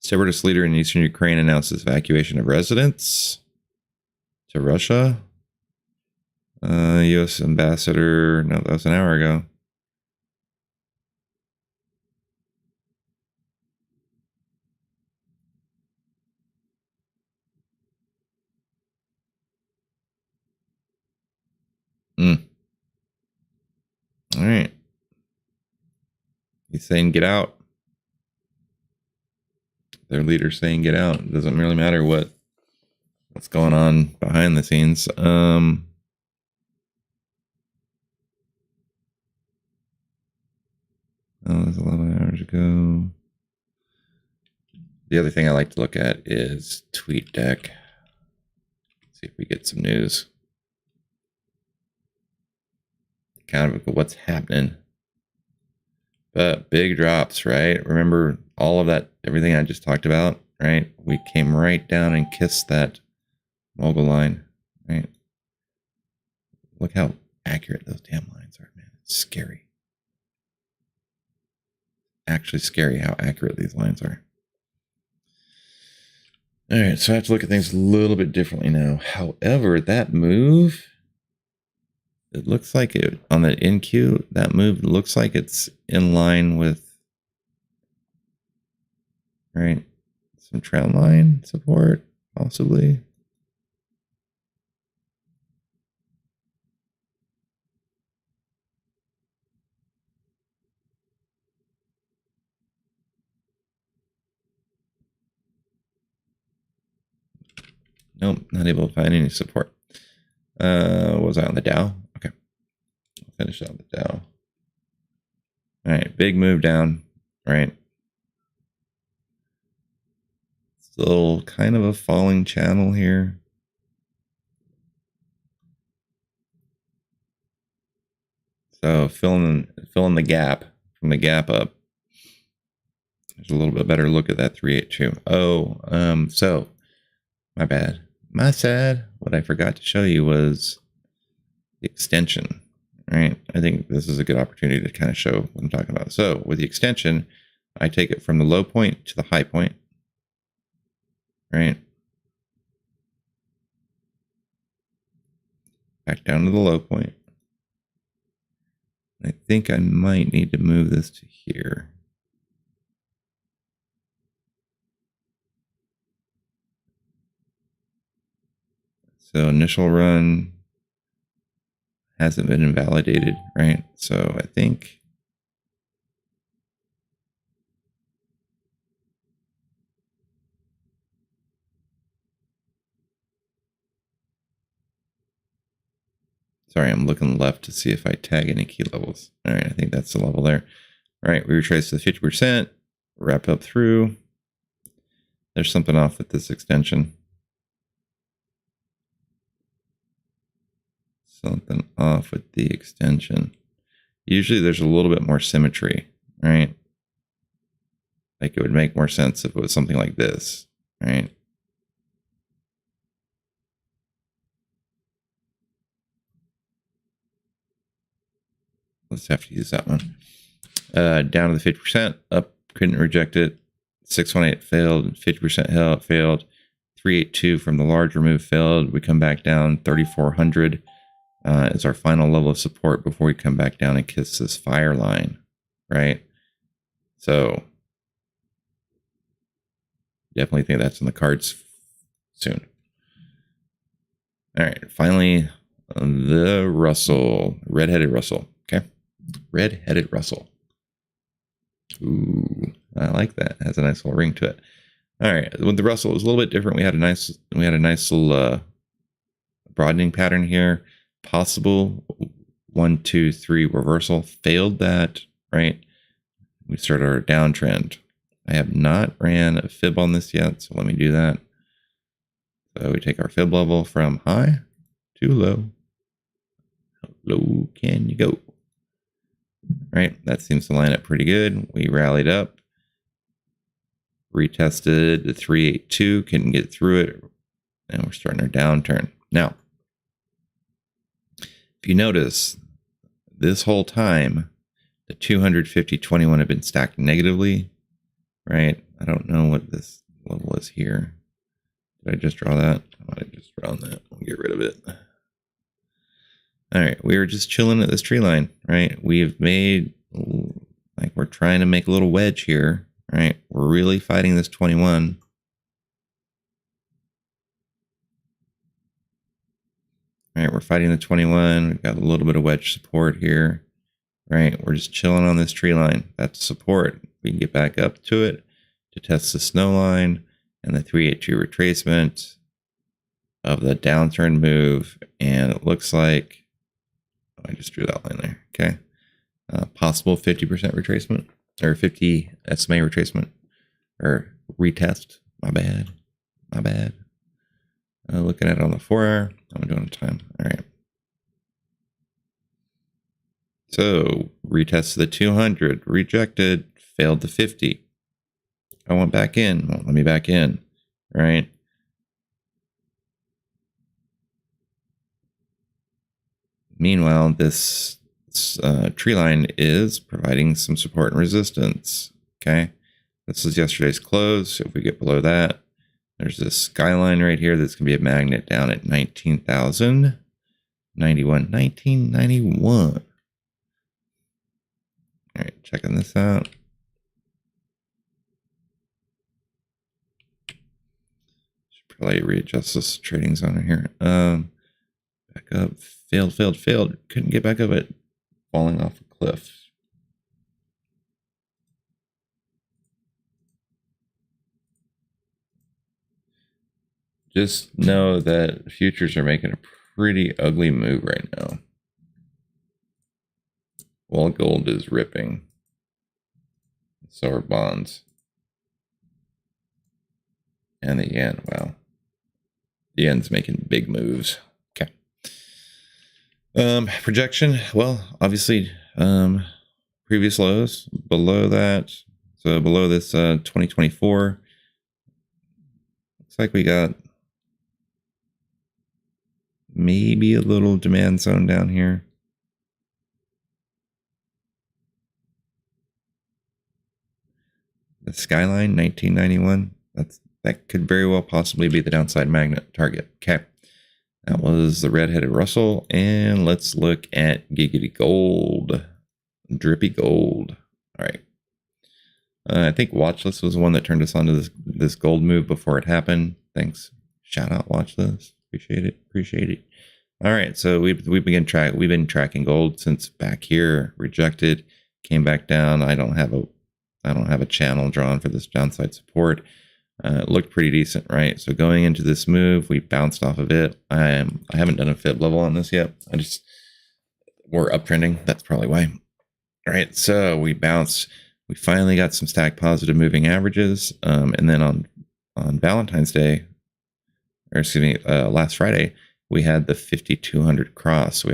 [SPEAKER 1] Separatist leader in eastern Ukraine announces evacuation of residents to Russia. U.S. ambassador, no, that was an hour ago. All right. He's saying get out. Their leader's saying get out. It doesn't really matter what's going on behind the scenes. Oh, that's 11 hours ago. The other thing I like to look at is TweetDeck. See if we get some news. Kind of what's happening. But big drops, right? Remember all of that, everything I just talked about, right? We came right down and kissed that mogul line, right? Look how accurate those damn lines are, man. It's scary. Actually scary how accurate these lines are. All right, so I have to look at things a little bit differently now. However, that move, it looks like it on the NQ, that move looks like it's in line with, right, some trend line support, possibly. Nope, not able to find any support. Was I on the Dow? Okay, I'll finish on the Dow. All right, big move down, right? Still kind of a falling channel here. So filling the gap from the gap up. There's a little bit better look at that 382. Oh, so my bad. My sad. What I forgot to show you was the extension, right? I think this is a good opportunity to kind of show what I'm talking about. So with the extension, I take it from the low point to the high point, right? Back down to the low point. I think I might need to move this to here. So initial run hasn't been invalidated, right? So I think sorry, I'm looking left to see if I tag any key levels. All right, I think that's the level there. All right, we retrace to the 50%, wrap up through. There's something off with this extension. Something off with the extension. Usually there's a little bit more symmetry, right? Like it would make more sense if it was something like this, right? Let's have to use that one. Down to the 50%, up, couldn't reject it. 618 failed, 50% failed. 382 from the larger move failed. We come back down. 3400 is our final level of support before we come back down and kiss this fire line, right? So definitely think that's in the cards soon. All right, finally, the Russell, red-headed Russell, okay? Red-headed Russell. Ooh, I like that. It has a nice little ring to it. All right, with the Russell, it was a little bit different. We had a nice little broadening pattern here. Possible 1, 2, 3 reversal. Failed that, right? We started our downtrend. I have not ran a fib on this yet, so let me do that. So we take our fib level from high to low. How low can you go? Right, that seems to line up pretty good. We rallied up, retested the 382, couldn't get through it, and we're starting our downturn. Now, if you notice, this whole time, the 250.21 have been stacked negatively, right? I don't know what this level is here. Did I just draw that? I might have just drawn that. We'll get rid of it. All right, we were just chilling at this tree line, right? We've made, like, we're trying to make a little wedge here, right? We're really fighting this 21. All right, we're fighting the 21. We've got a little bit of wedge support here, right? We're just chilling on this tree line. That's support. We can get back up to it to test the snow line and the 382 retracement of the downturn move. And it looks like, I just drew that line there. Okay. Possible 50% retracement or 50 SMA retracement or retest. My bad. My bad. Looking at it on the 4-hour. I'm doing it time. All right. So retest to the 200. Rejected. Failed the 50. I went back in. Won't let me back in. Right. Meanwhile, this tree line is providing some support and resistance. Okay, this is yesterday's close. So if we get below that, there's this skyline right here that's going to be a magnet down at 19,091. All right, checking this out. Should probably readjust this trading zone here. Back up. Failed. Couldn't get back up it. Falling off a cliff. Just know that futures are making a pretty ugly move right now. While gold is ripping. So are bonds. And the yen, wow. The yen's making big moves. Okay. Projection, well, obviously, previous lows below that, So below this 2024, looks like we got maybe a little demand zone down here. The skyline 1991. That could very well possibly be the downside magnet target. Okay. That was the red-headed Russell, and let's look at giggity gold, drippy gold. All right, I think watchlist was the one that turned us onto this gold move before it happened. Thanks, shout out watchlist, appreciate it. All right, so we've been tracking gold since back here, rejected, came back down. I don't have a channel drawn for this downside support. It looked pretty decent, right? So going into this move, we bounced off of it. I haven't done a fib level on this yet. We're uptrending. That's probably why. All right, so we bounced. We finally got some stacked positive moving averages. And then on Valentine's Day, or excuse me, last Friday, we had the 5,200 cross. We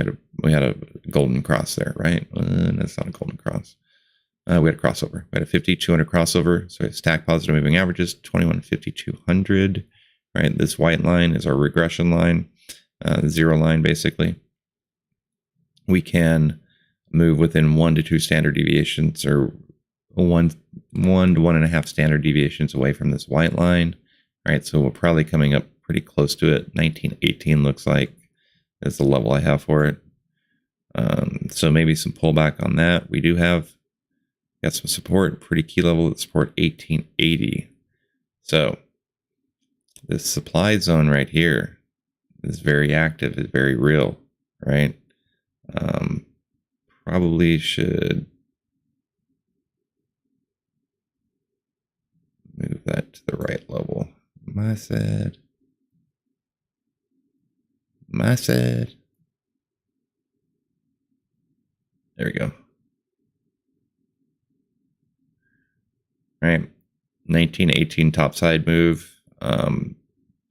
[SPEAKER 1] had a golden cross there, right? That's not a golden cross. We had a crossover. We had a 5,200 crossover. So we had stack positive moving averages, 21, 5,200. Right. This white line is our regression line, the zero line, basically. We can move within 1 to 2 standard deviations, or one to 1.5 standard deviations away from this white line. All right. So we're probably coming up pretty close to it. 1918 looks like is the level I have for it. So maybe some pullback on that. We do have got some support, pretty key level of support, 1880. So this supply zone right here is very active, is very real, right? Probably should move that to the right level. My said. There we go. Right, 1918 topside move,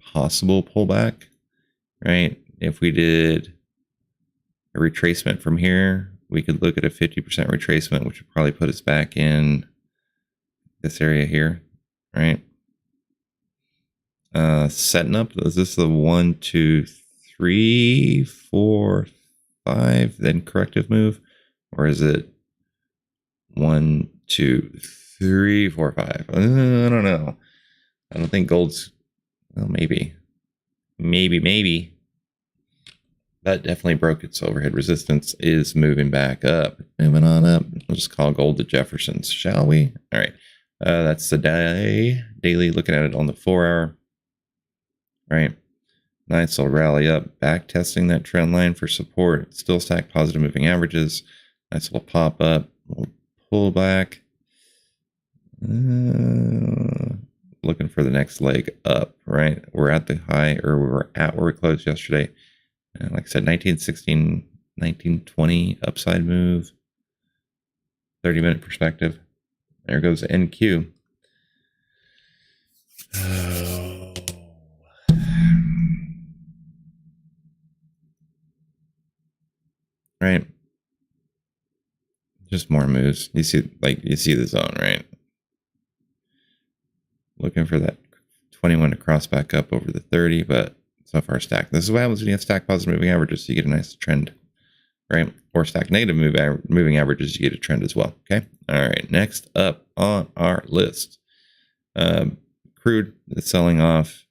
[SPEAKER 1] possible pullback, right? If we did a retracement from here, we could look at a 50% retracement, which would probably put us back in this area here, right? Setting up, is this the 1, 2, 3, 4, 5, then corrective move? Or is it 1, 2, 3, 4, 5? I don't know. I don't think gold's, well, maybe. That definitely broke its overhead resistance, is moving back up. Moving on up. We'll just call gold the Jeffersons, shall we? All right. That's the daily, looking at it on the 4-hour. Right. Nice little rally up, back testing that trend line for support. Still stack positive moving averages. Nice little pop up, little pull back. Looking for the next leg up, right? We're at the high, or we were at where we closed yesterday. And like I said, 1916, 1920 upside move, 30-minute perspective. There goes NQ. Oh. Right. Just more moves. You see the zone, right? Looking for that 21 to cross back up over the 30, but so far stacked. This is what happens when you have stack positive moving averages, so you get a nice trend, right? Or stack negative moving averages, you get a trend as well. Okay. All right. Next up on our list, crude is selling off.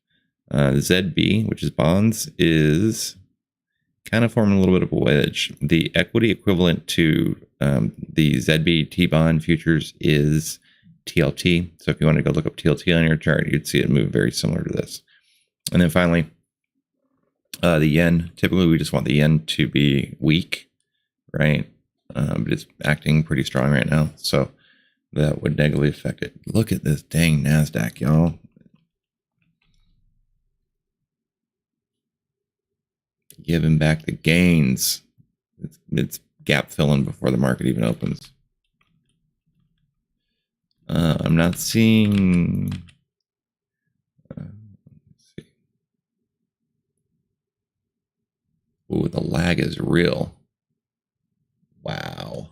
[SPEAKER 1] ZB, which is bonds, is kind of forming a little bit of a wedge. The equity equivalent to the ZB T-bond futures is TLT. So if you want to go look up TLT on your chart, you'd see it move very similar to this. And then finally, the yen. Typically, we just want the yen to be weak, right? But it's acting pretty strong right now. So that would negatively affect it. Look at this dang NASDAQ, y'all. Giving back the gains. It's gap filling before the market even opens. I'm not seeing. Let's see. Ooh, the lag is real. Wow.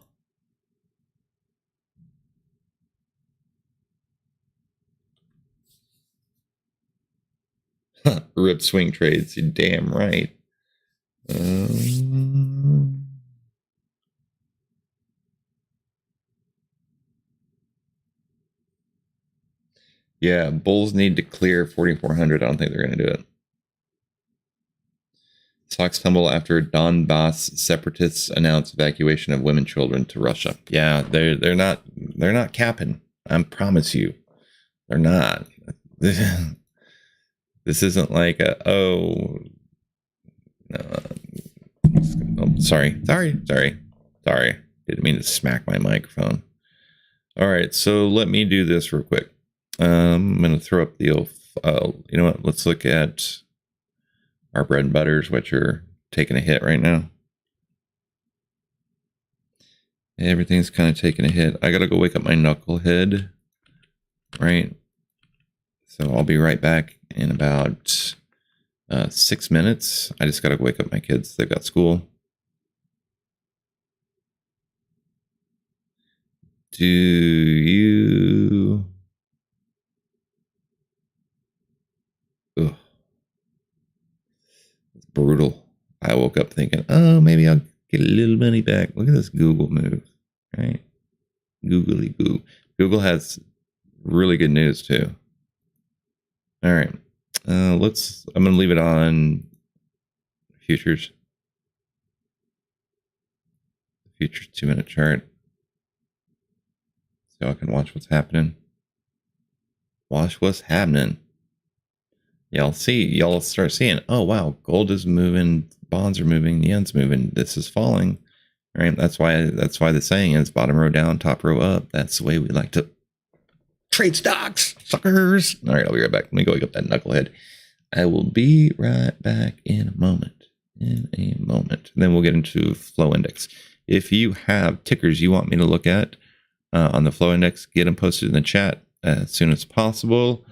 [SPEAKER 1] Rip swing trades. You're damn right. Yeah, Bulls need to clear 4,400. I don't think they're going to do it. Stocks tumble after Donbass separatists announce evacuation of women, children to Russia. Yeah, they're not capping. I promise you, they're not. This isn't like a sorry. Didn't mean to smack my microphone. All right, so let me do this real quick. I'm going to throw up the you know what? Let's look at our bread and butters, which are taking a hit right now. Everything's kind of taking a hit. I got to go wake up my knucklehead, right? So I'll be right back in about 6 minutes. I just got to wake up my kids. They've got school. Do you... Ugh. It's brutal. I woke up thinking, oh, maybe I'll get a little money back. Look at this Google move, right? Googly goo. Google has really good news too. All right. I'm going to leave it on futures. Futures 2-minute chart. So I can watch what's happening. Watch what's happening. Y'all start seeing, oh wow, gold is moving, bonds are moving, the yen's moving, this is falling. Right? That's why the saying is bottom row down, top row up. That's the way we like to trade stocks, suckers. All right, I'll be right back. Let me go wake up that knucklehead. I will be right back in a moment. And then we'll get into flow index. If you have tickers you want me to look at on the flow index, get them posted in the chat as soon as possible.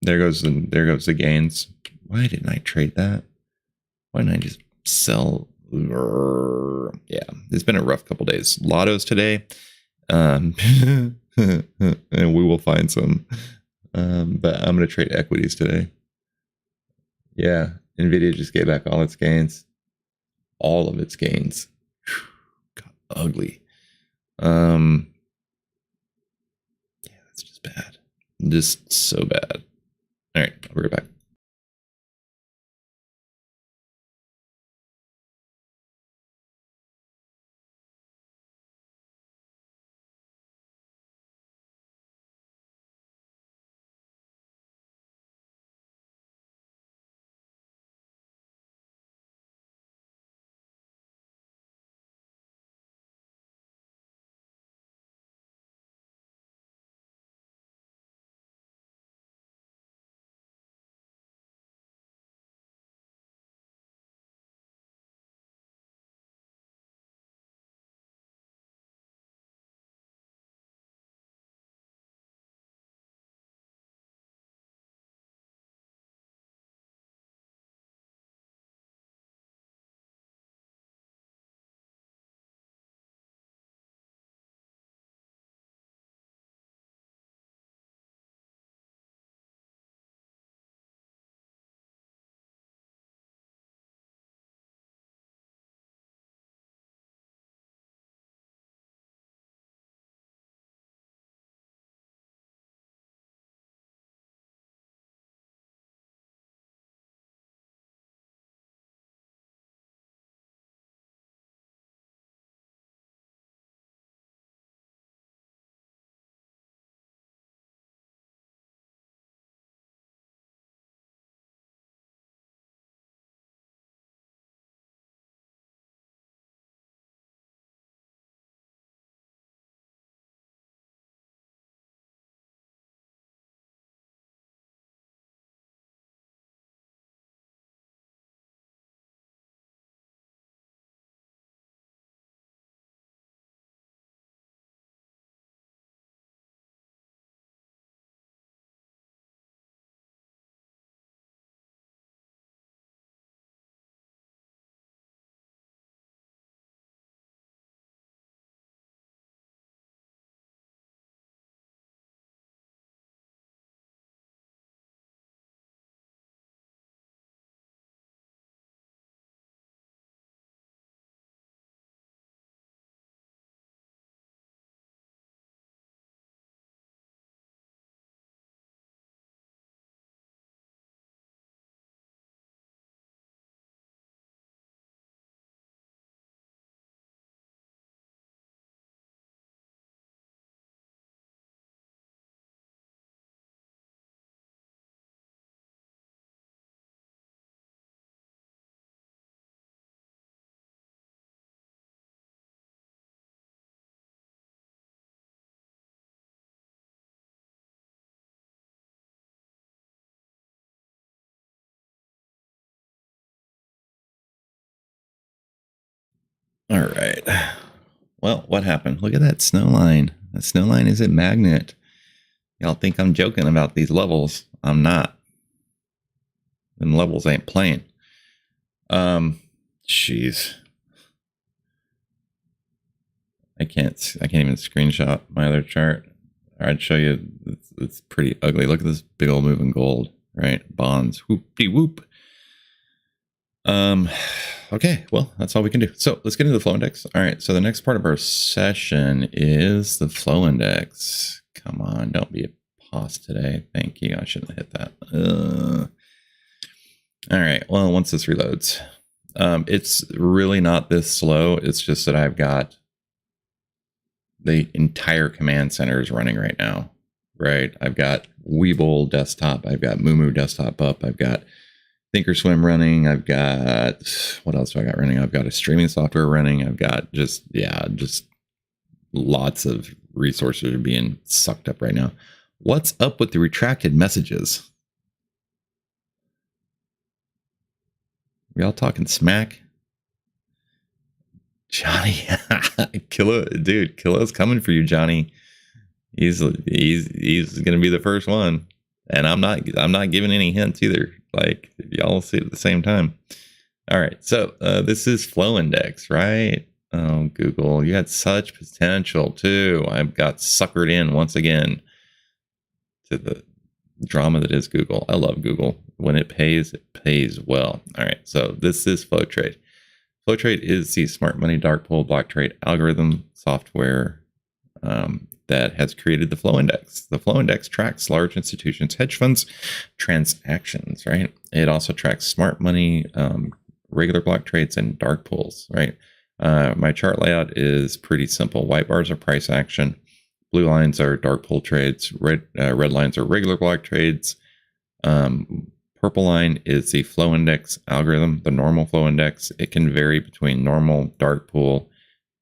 [SPEAKER 1] There goes the gains. Why didn't I trade that? Why didn't I just sell? Yeah, it's been a rough couple days. Lottos today, and we will find some. But I'm going to trade equities today. Yeah, Nvidia just gave back all its gains. All of its gains. Got ugly. Yeah, that's just bad. Just so bad. All right, I'll be right back. All right. Well, what happened? Look at that snow line. That snow line is a magnet. Y'all think I'm joking about these levels. I'm not. Them levels ain't playing. Jeez. I can't even screenshot my other chart. I'd show you. It's pretty ugly. Look at this big old move in gold, right? Bonds. Whoop-de-whoop. Okay, well, that's all we can do. So let's get into the flow index. All right, so the next part of our session is the flow index. Come on, don't be a pause today. Thank you. I shouldn't have hit that. All right, well, once this reloads, it's really not this slow. It's just that I've got the entire command center is running right now, right? I've got Webull desktop. I've got Mumu desktop up. I've got Thinkorswim running. I've got, what else do I got running? I've got a streaming software running. I've got just lots of resources are being sucked up right now. What's up with the retracted messages? We all talking smack? Johnny, Killa's coming for you, Johnny. He's gonna be the first one, and I'm not giving any hints either. Like, y'all see it at the same time. All right, so this is flow index, right? Oh, Google, you had such potential too. I got suckered in once again to the drama that is Google. I love Google. When it pays well. All right, so this is FlowTrade. FlowTrade is the smart money dark pool block trade algorithm software that has created the flow index. The flow index tracks large institutions, hedge funds, transactions, right? It also tracks smart money, regular block trades, and dark pools, right? My chart layout is pretty simple. White bars are price action. Blue lines are dark pool trades. Red lines are regular block trades. Purple line is the flow index algorithm, the normal flow index. It can vary between normal, dark pool,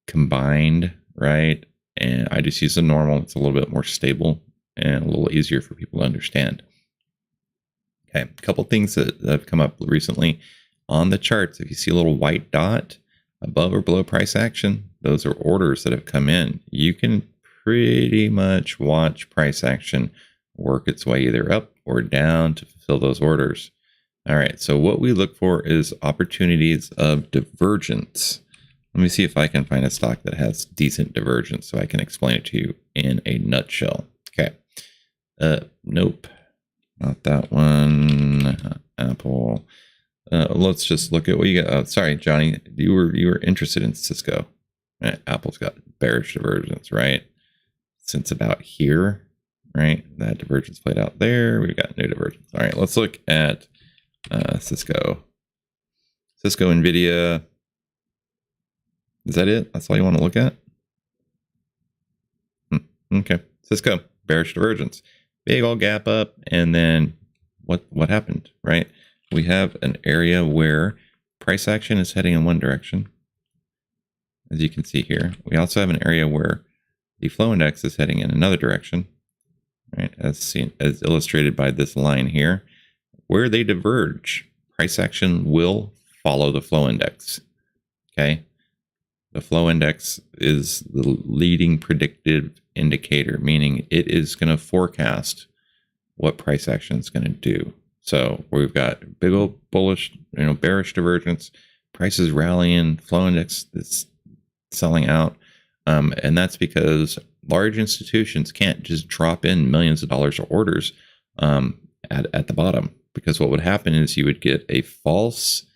[SPEAKER 1] combined, right? And I just use the normal. It's a little bit more stable and a little easier for people to understand. Okay, a couple things that have come up recently on the charts. If you see a little white dot above or below price action, those are orders that have come in. You can pretty much watch price action work its way either up or down to fulfill those orders. All right, so what we look for is opportunities of divergence. Let me see if I can find a stock that has decent divergence so I can explain it to you in a nutshell. Okay. Nope. Not that one. Apple. Let's just look at what you got. Sorry, Johnny. You were interested in Cisco. Right? Apple's got bearish divergence, right? Since about here, right? That divergence played out there. We've got new divergence. All right, let's look at Cisco. Cisco, Nvidia. Is that it? That's all you want to look at? Okay. Cisco, bearish divergence. Big old gap up. And then what happened, right? We have an area where price action is heading in one direction, as you can see here. We also have an area where the flow index is heading in another direction, right? As illustrated by this line here. Where they diverge, price action will follow the flow index, okay? The flow index is the leading predictive indicator, meaning it is going to forecast what price action is going to do. So we've got big old bullish, bearish divergence, prices rallying, flow index is selling out. And that's because large institutions can't just drop in millions of dollars of orders at the bottom. Because what would happen is you would get a false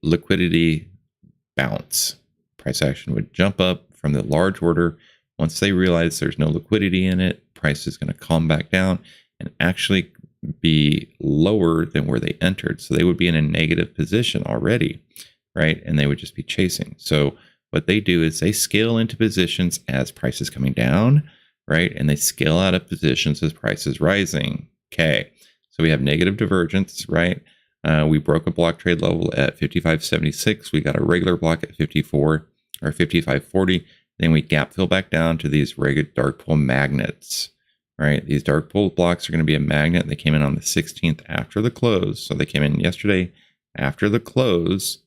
[SPEAKER 1] liquidity bounce. Price action would jump up from the large order. Once they realize there's no liquidity in it, price is going to calm back down and actually be lower than where they entered. So they would be in a negative position already, right? And they would just be chasing. So what they do is they scale into positions as price is coming down, right? And they scale out of positions as price is rising. Okay. So we have negative divergence, right? We broke a block trade level at 55.76. We got a regular block at 54 or 55.40. Then we gap fill back down to these regular dark pool magnets, right? These dark pool blocks are going to be a magnet. They came in on the 16th after the close. So they came in yesterday after the close.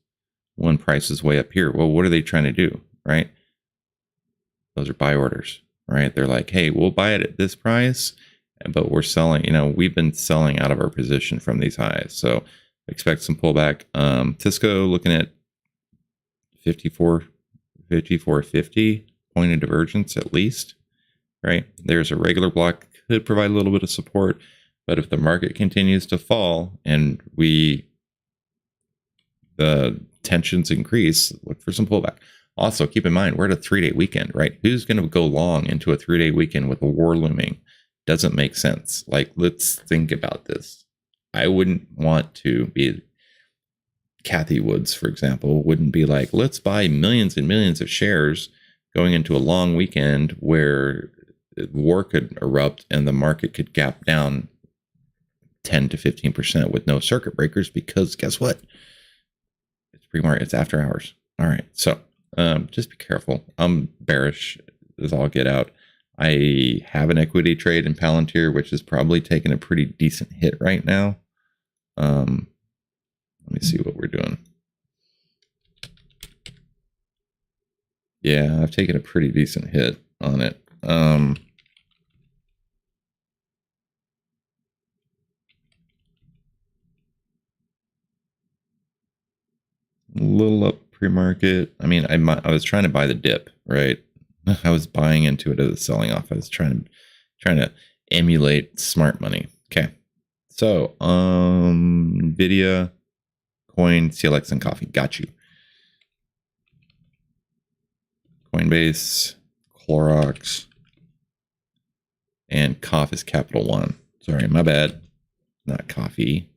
[SPEAKER 1] when price is way up here. Well, what are they trying to do, right? Those are buy orders, right? They're like, hey, we'll buy it at this price, but we're selling, we've been selling out of our position from these highs. So expect some pullback. Cisco looking at 54.50 point of divergence at least, right? There's a regular block, could provide a little bit of support, but if the market continues to fall and the tensions increase, look for some pullback. Also, keep in mind, we're at a 3-day weekend, right? Who's going to go long into a 3-day weekend with a war looming? Doesn't make sense. Like, let's think about this. I wouldn't want to be Kathy Woods, for example, wouldn't be like, let's buy millions and millions of shares going into a long weekend where war could erupt and the market could gap down 10 to 15% with no circuit breakers, because guess what? It's pre-market, it's after hours. All right, so just be careful. I'm bearish as all get out. I have an equity trade in Palantir, which is probably taking a pretty decent hit right now. Let me see what we're doing. Yeah, I've taken a pretty decent hit on it. A little up pre-market. I mean, I was trying to buy the dip, right? I was buying into it as a selling off. I was trying to emulate smart money. Okay. So, Nvidia, Coin, CLX, and coffee. Got you. Coinbase, Clorox, and cough is Capital One. Sorry, my bad. Not coffee.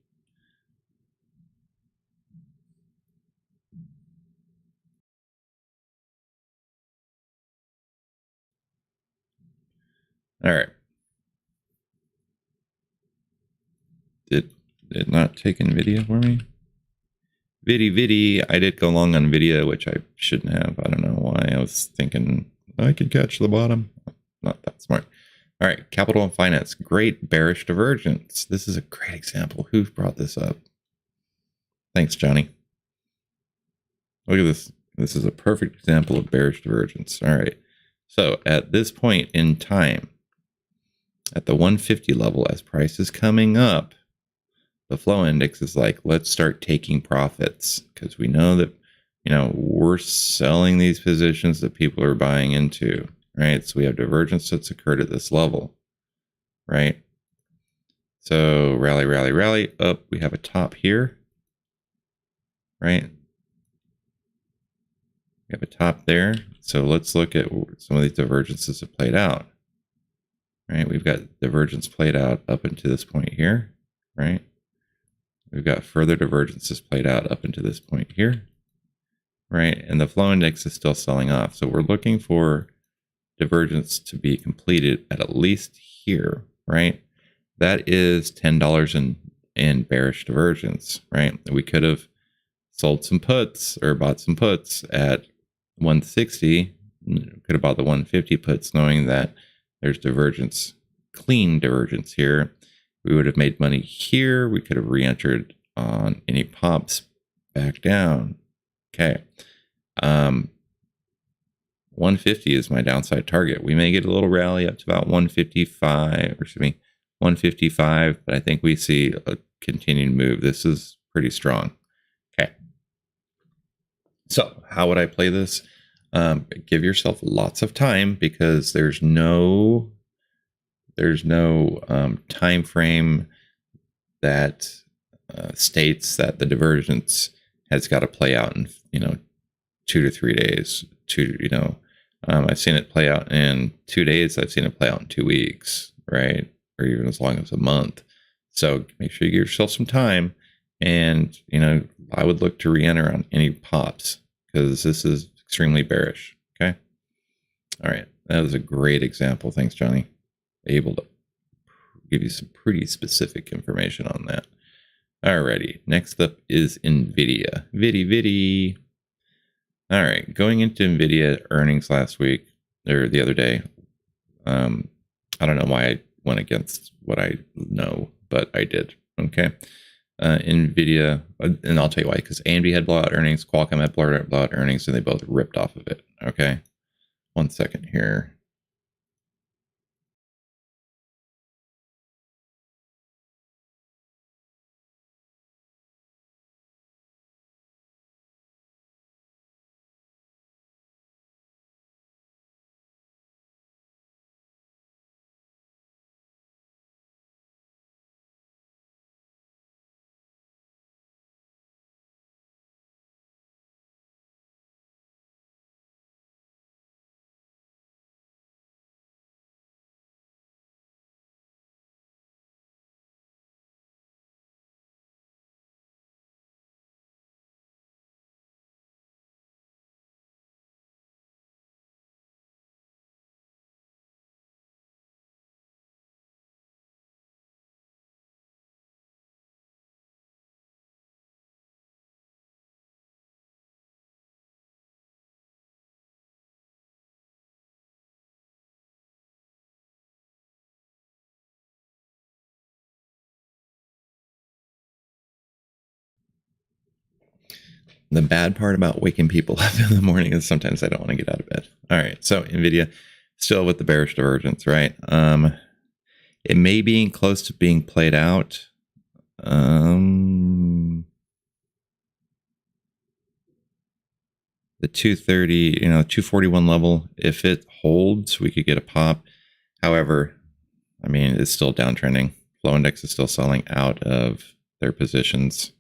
[SPEAKER 1] All right. Did it not take Nvidia for me? Vidi. I did go long on Nvidia, which I shouldn't have. I don't know why. I was thinking I could catch the bottom. Not that smart. All right. Capital and finance. Great bearish divergence. This is a great example. Who brought this up? Thanks, Johnny. Look at this. This is a perfect example of bearish divergence. All right. So at this point in time, at the 150 level, as price is coming up, the flow index is like, let's start taking profits, because we know that, we're selling these positions that people are buying into, right? So we have divergence that's occurred at this level, right? So rally up. We have a top here, right? We have a top there. So let's look at some of these divergences have played out, right? We've got divergence played out up into this point here, right? We've got further divergences played out up into this point here, right? And the flow index is still selling off. So we're looking for divergence to be completed at least here, right? That is $10 in bearish divergence, right? We could have sold some puts or bought some puts at 160. Could have bought the 150 puts knowing that there's divergence, clean divergence here. We would have made money here. We could have re-entered on any pops back down. Okay. 150 is my downside target. We may get a little rally up to about 155, but I think we see a continued move. This is pretty strong. Okay. So how would I play this? Give yourself lots of time, because there's no time frame that states that the divergence has got to play out in 2 to 3 days. I've seen it play out in 2 days. I've seen it play out in 2 weeks, right? Or even as long as a month. So make sure you give yourself some time. And I would look to re-enter on any pops, because this is extremely bearish. Okay. All right. That was a great example. Thanks, Johnny. Able to give you some pretty specific information on that. Alrighty, next up is Nvidia. Vidi. All right, going into Nvidia earnings last week, or the other day. I don't know why I went against what I know, but I did. Okay. Nvidia, and I'll tell you why, because AMD had blowout earnings, Qualcomm had blowout earnings, and they both ripped off of it. Okay, 1 second here. The bad part about waking people up in the morning is sometimes I don't want to get out of bed. All right, so Nvidia still with the bearish divergence, right? It may be close to being played out. The 230, 241 level, if it holds, we could get a pop. However, I mean, it's still downtrending. Flow index is still selling out of their positions,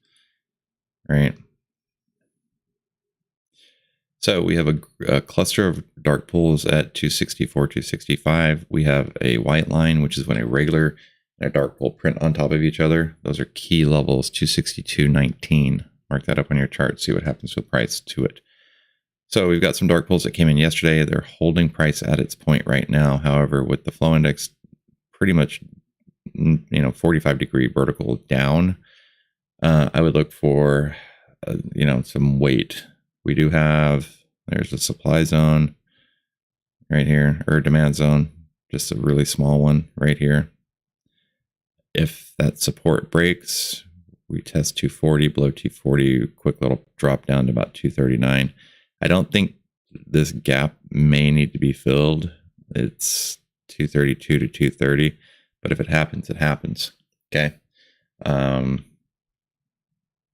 [SPEAKER 1] right? So we have a cluster of dark pools at 264, 265. We have a white line, which is when a regular and a dark pool print on top of each other. Those are key levels, 262.19. Mark that up on your chart, see what happens with price to it. So we've got some dark pools that came in yesterday. They're holding price at its point right now. However, with the flow index pretty much 45-degree vertical down, I would look for some weight. We do have, there's a supply zone right here, or demand zone, just a really small one right here. If that support breaks, we test 240, below 240, quick little drop down to about 239. I don't think this gap may need to be filled. It's 232 to 230, but if it happens, it happens. Okay.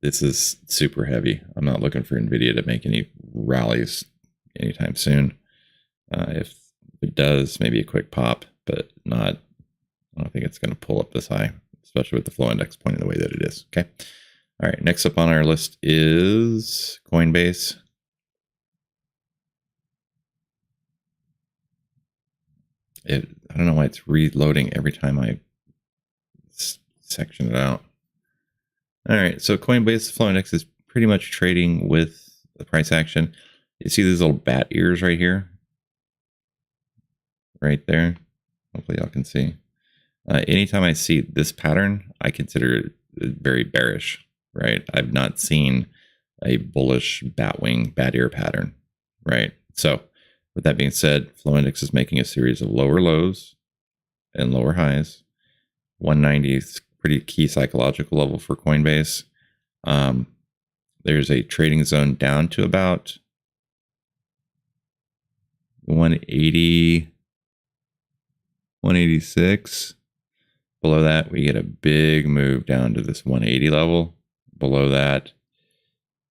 [SPEAKER 1] This is super heavy. I'm not looking for Nvidia to make any rallies anytime soon. If it does, maybe a quick pop, but not. I don't think it's going to pull up this high, especially with the flow index pointing the way that it is. Okay. All right. Next up on our list is Coinbase. I don't know why it's reloading every time I section it out. All right, so Coinbase flow index is pretty much trading with the price action. You see these little bat ears right here? Right there. Hopefully y'all can see. Anytime I see this pattern, I consider it very bearish, right? I've not seen a bullish bat ear pattern, right? So with that being said, flow index is making a series of lower lows and lower highs. 190 is pretty key psychological level for Coinbase. There's a trading zone down to about 180, 186. Below that, we get a big move down to this 180 level. Below that,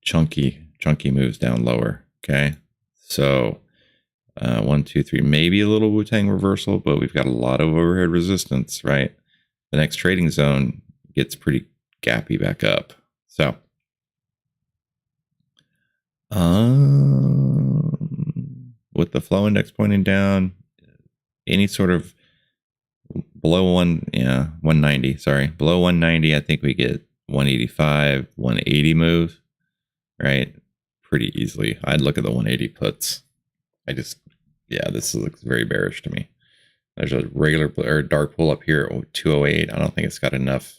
[SPEAKER 1] chunky moves down lower. Okay, so 1, 2, 3, maybe a little Wu-Tang reversal, but we've got a lot of overhead resistance, right? The next trading zone gets pretty gappy back up. So with the flow index pointing down, any sort of below 190, sorry, below 190, I think we get 185, 180 move, right? Pretty easily. I'd look at the 180 puts. This looks very bearish to me. There's a regular or dark pull up here at 208. I don't think it's got enough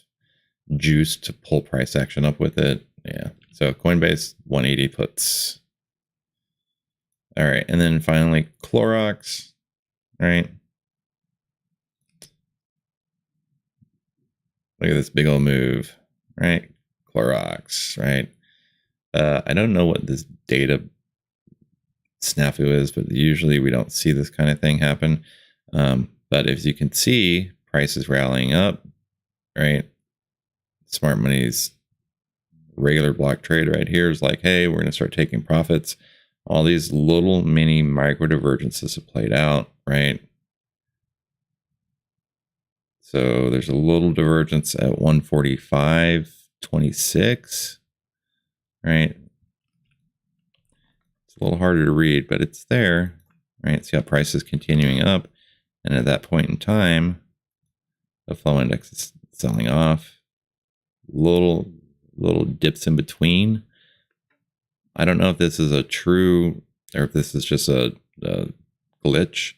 [SPEAKER 1] juice to pull price action up with it. Yeah. So Coinbase 180 puts. All right. And then finally Clorox. All right. Look at this big old move. Right. Clorox, right? I don't know what this data snafu is, but usually we don't see this kind of thing happen. But as you can see, prices rallying up, right? Smart money's regular block trade right here is like, hey, we're going to start taking profits. All these little mini micro divergences have played out, right? So there's a little divergence at 145.26, right? It's a little harder to read, but it's there, right? See how price is continuing up. And at that point in time, the flow index is selling off. Little dips in between. I don't know if this is a true or if this is just a glitch,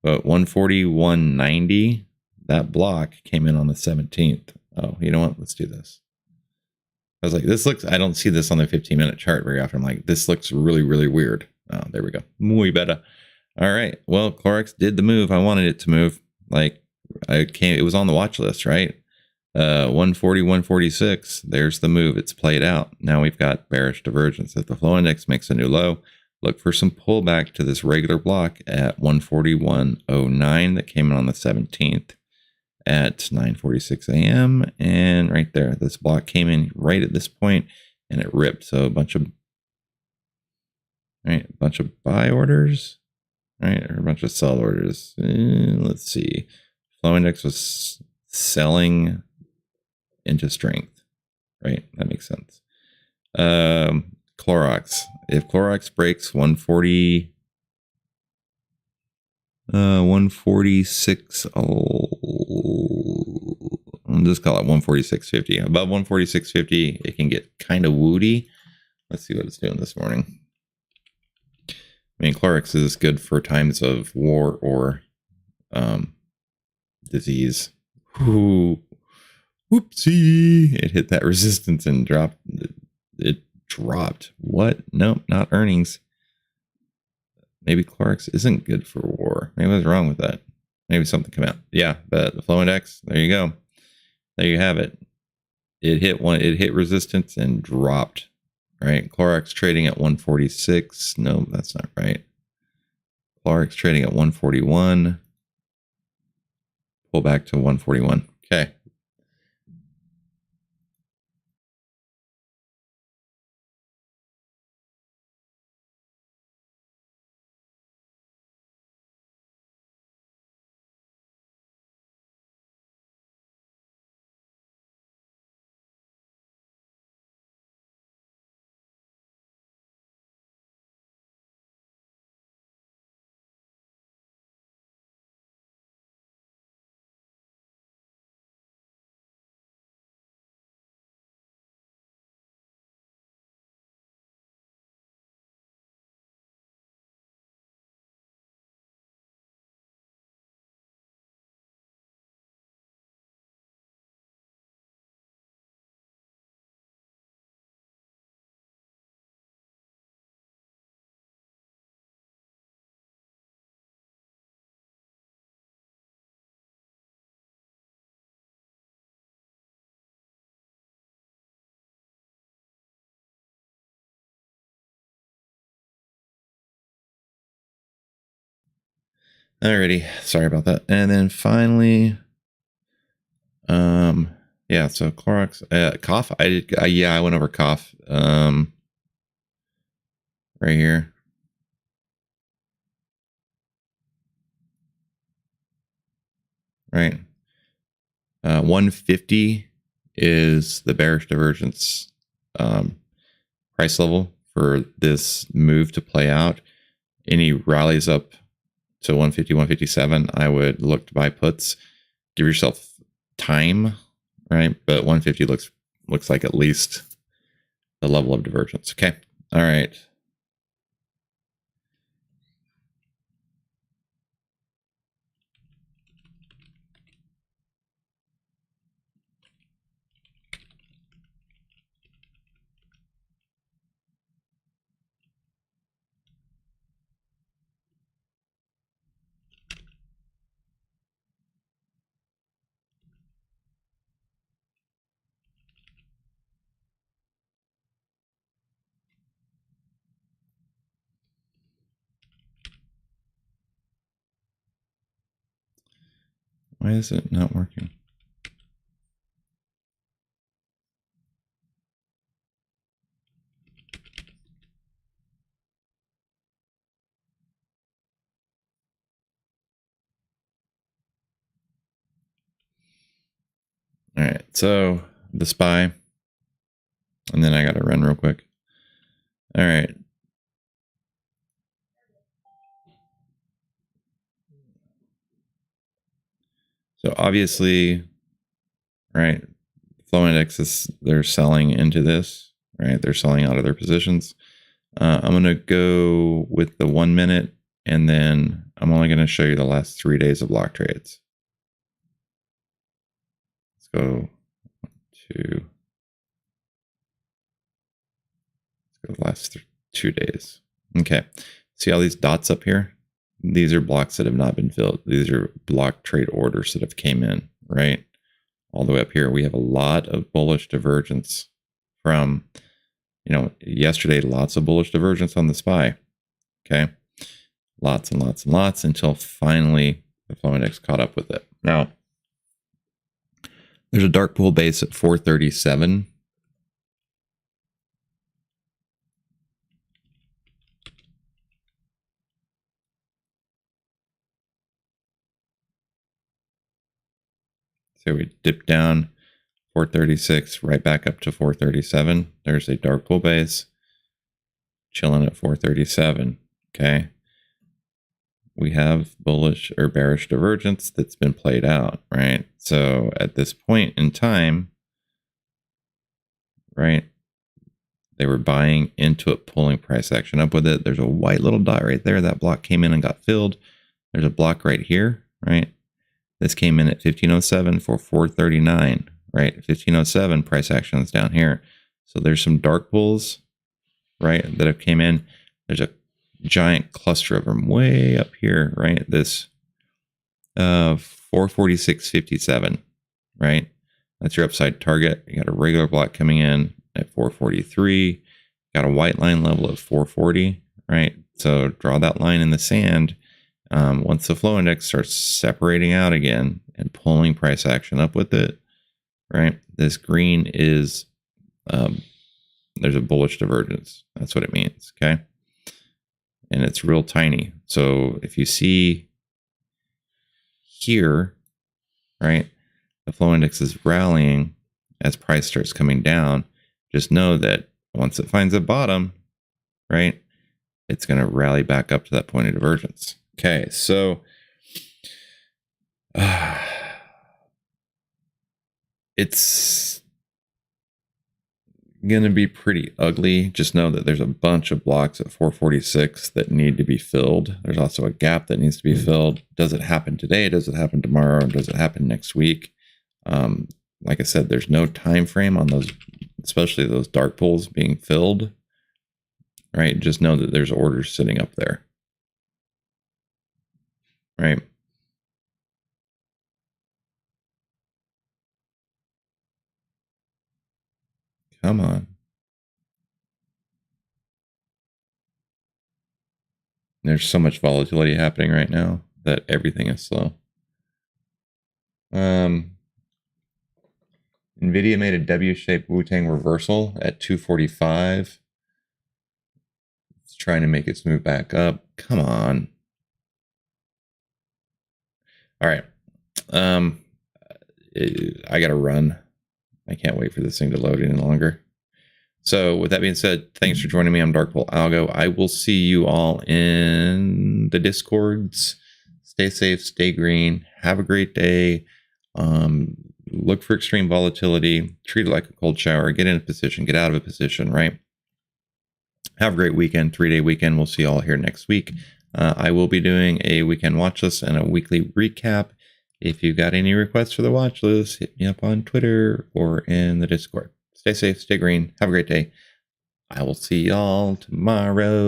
[SPEAKER 1] but 141.90, that block came in on the 17th. Oh, you know what? Let's do this. I was like, this looks, I don't see this on the 15-minute chart very often. I'm like, this looks really, really weird. Oh, there we go. Muy better. All right. Well, Clorox did the move. I wanted it to move. Like, it was on the watch list, right? 140, 146. There's the move. It's played out. Now we've got bearish divergence. If the flow index makes a new low, look for some pullback to this regular block at 141.09 that came in on the 17th at 9:46 a.m. And right there, this block came in right at this point and it ripped. So a bunch of buy orders, right, or a bunch of sell orders. Let's see. Flow index was selling into strength, right? That makes sense. Clorox. If Clorox breaks 146, I'll just call it 146.50. Above 146.50, it can get kind of woody. Let's see what it's doing this morning. I mean, Clorox is good for times of war or disease. Ooh. Whoopsie! It hit that resistance and dropped. It dropped. What? Nope, not earnings. Maybe Clorox isn't good for war. Maybe what's wrong with that? Maybe something came out. Yeah, but the flow index. There you go. There you have it. It hit resistance and dropped. Right. Clorox trading at 146. No, that's not right. Clorox trading at 141. Pull back to 141. Okay. Alrighty, sorry about that. And then finally, yeah. So Clorox, cough. I went over cough. Right here. Right. 150 is the bearish divergence price level for this move to play out. Any rallies up to 150, 157, I would look to buy puts. Give yourself time, right? But 150 looks like at least the level of divergence. Okay. All right. Why is it not working? All right, so the SPY, and then I got to run real quick. All right. So obviously, right, flow indexes, they're selling into this, right? They're selling out of their positions. I'm going to go with the 1 minute, and then I'm only going to show you the last 3 days of block trades. Let's go to the last 2 days. Okay. See all these dots up here? These are blocks that have not been filled. These are block trade orders that have came in, right? All the way up here. We have a lot of bullish divergence from, yesterday, lots of bullish divergence on the SPY. Okay. Lots and lots and lots until finally the flow index caught up with it. Now, there's a dark pool base at 437. So we dip down 436, right back up to 437. There's a dark pool base chilling at 437. Okay. We have bullish or bearish divergence that's been played out, right? So at this point in time, right, they were buying into it, pulling price action up with it. There's a white little dot right there. That block came in and got filled. There's a block right here, right? This came in at 1507 for 439, right? 1507 price action is down here. So there's some dark pulls, right, that have came in. There's a giant cluster of them way up here, right? This 446.57, right? That's your upside target. You got a regular block coming in at 443. Got a white line level at 440, right? So draw that line in the sand. Once the flow index starts separating out again and pulling price action up with it, right? This green is, there's a bullish divergence. That's what it means, okay? And it's real tiny. So if you see here, right, the flow index is rallying as price starts coming down, just know that once it finds a bottom, right, it's going to rally back up to that point of divergence. Okay, so it's going to be pretty ugly. Just know that there's a bunch of blocks at 446 that need to be filled. There's also a gap that needs to be filled. Does it happen today? Does it happen tomorrow? Does it happen next week? Like I said, there's no time frame on those, especially those dark pools being filled, right? Just know that there's orders sitting up there, right? Come on. There's so much volatility happening right now that everything is slow. Nvidia made a W-shaped Wu-Tang reversal at 245. It's trying to make its move back up. Come on. All right. I gotta run. I can't wait for this thing to load any longer. So with that being said, thanks for joining me. I'm Darkpool Algo. I will see you all in the Discords. Stay safe, stay green. Have a great day. Look for extreme volatility. Treat it like a cold shower. Get in a position. Get out of a position, right? Have a great weekend. 3-day weekend. We'll see you all here next week. I will be doing a weekend watch list and a weekly recap. If you got any requests for the watch list, hit me up on Twitter or in the Discord. Stay safe, stay green. Have a great day. I will see y'all tomorrow.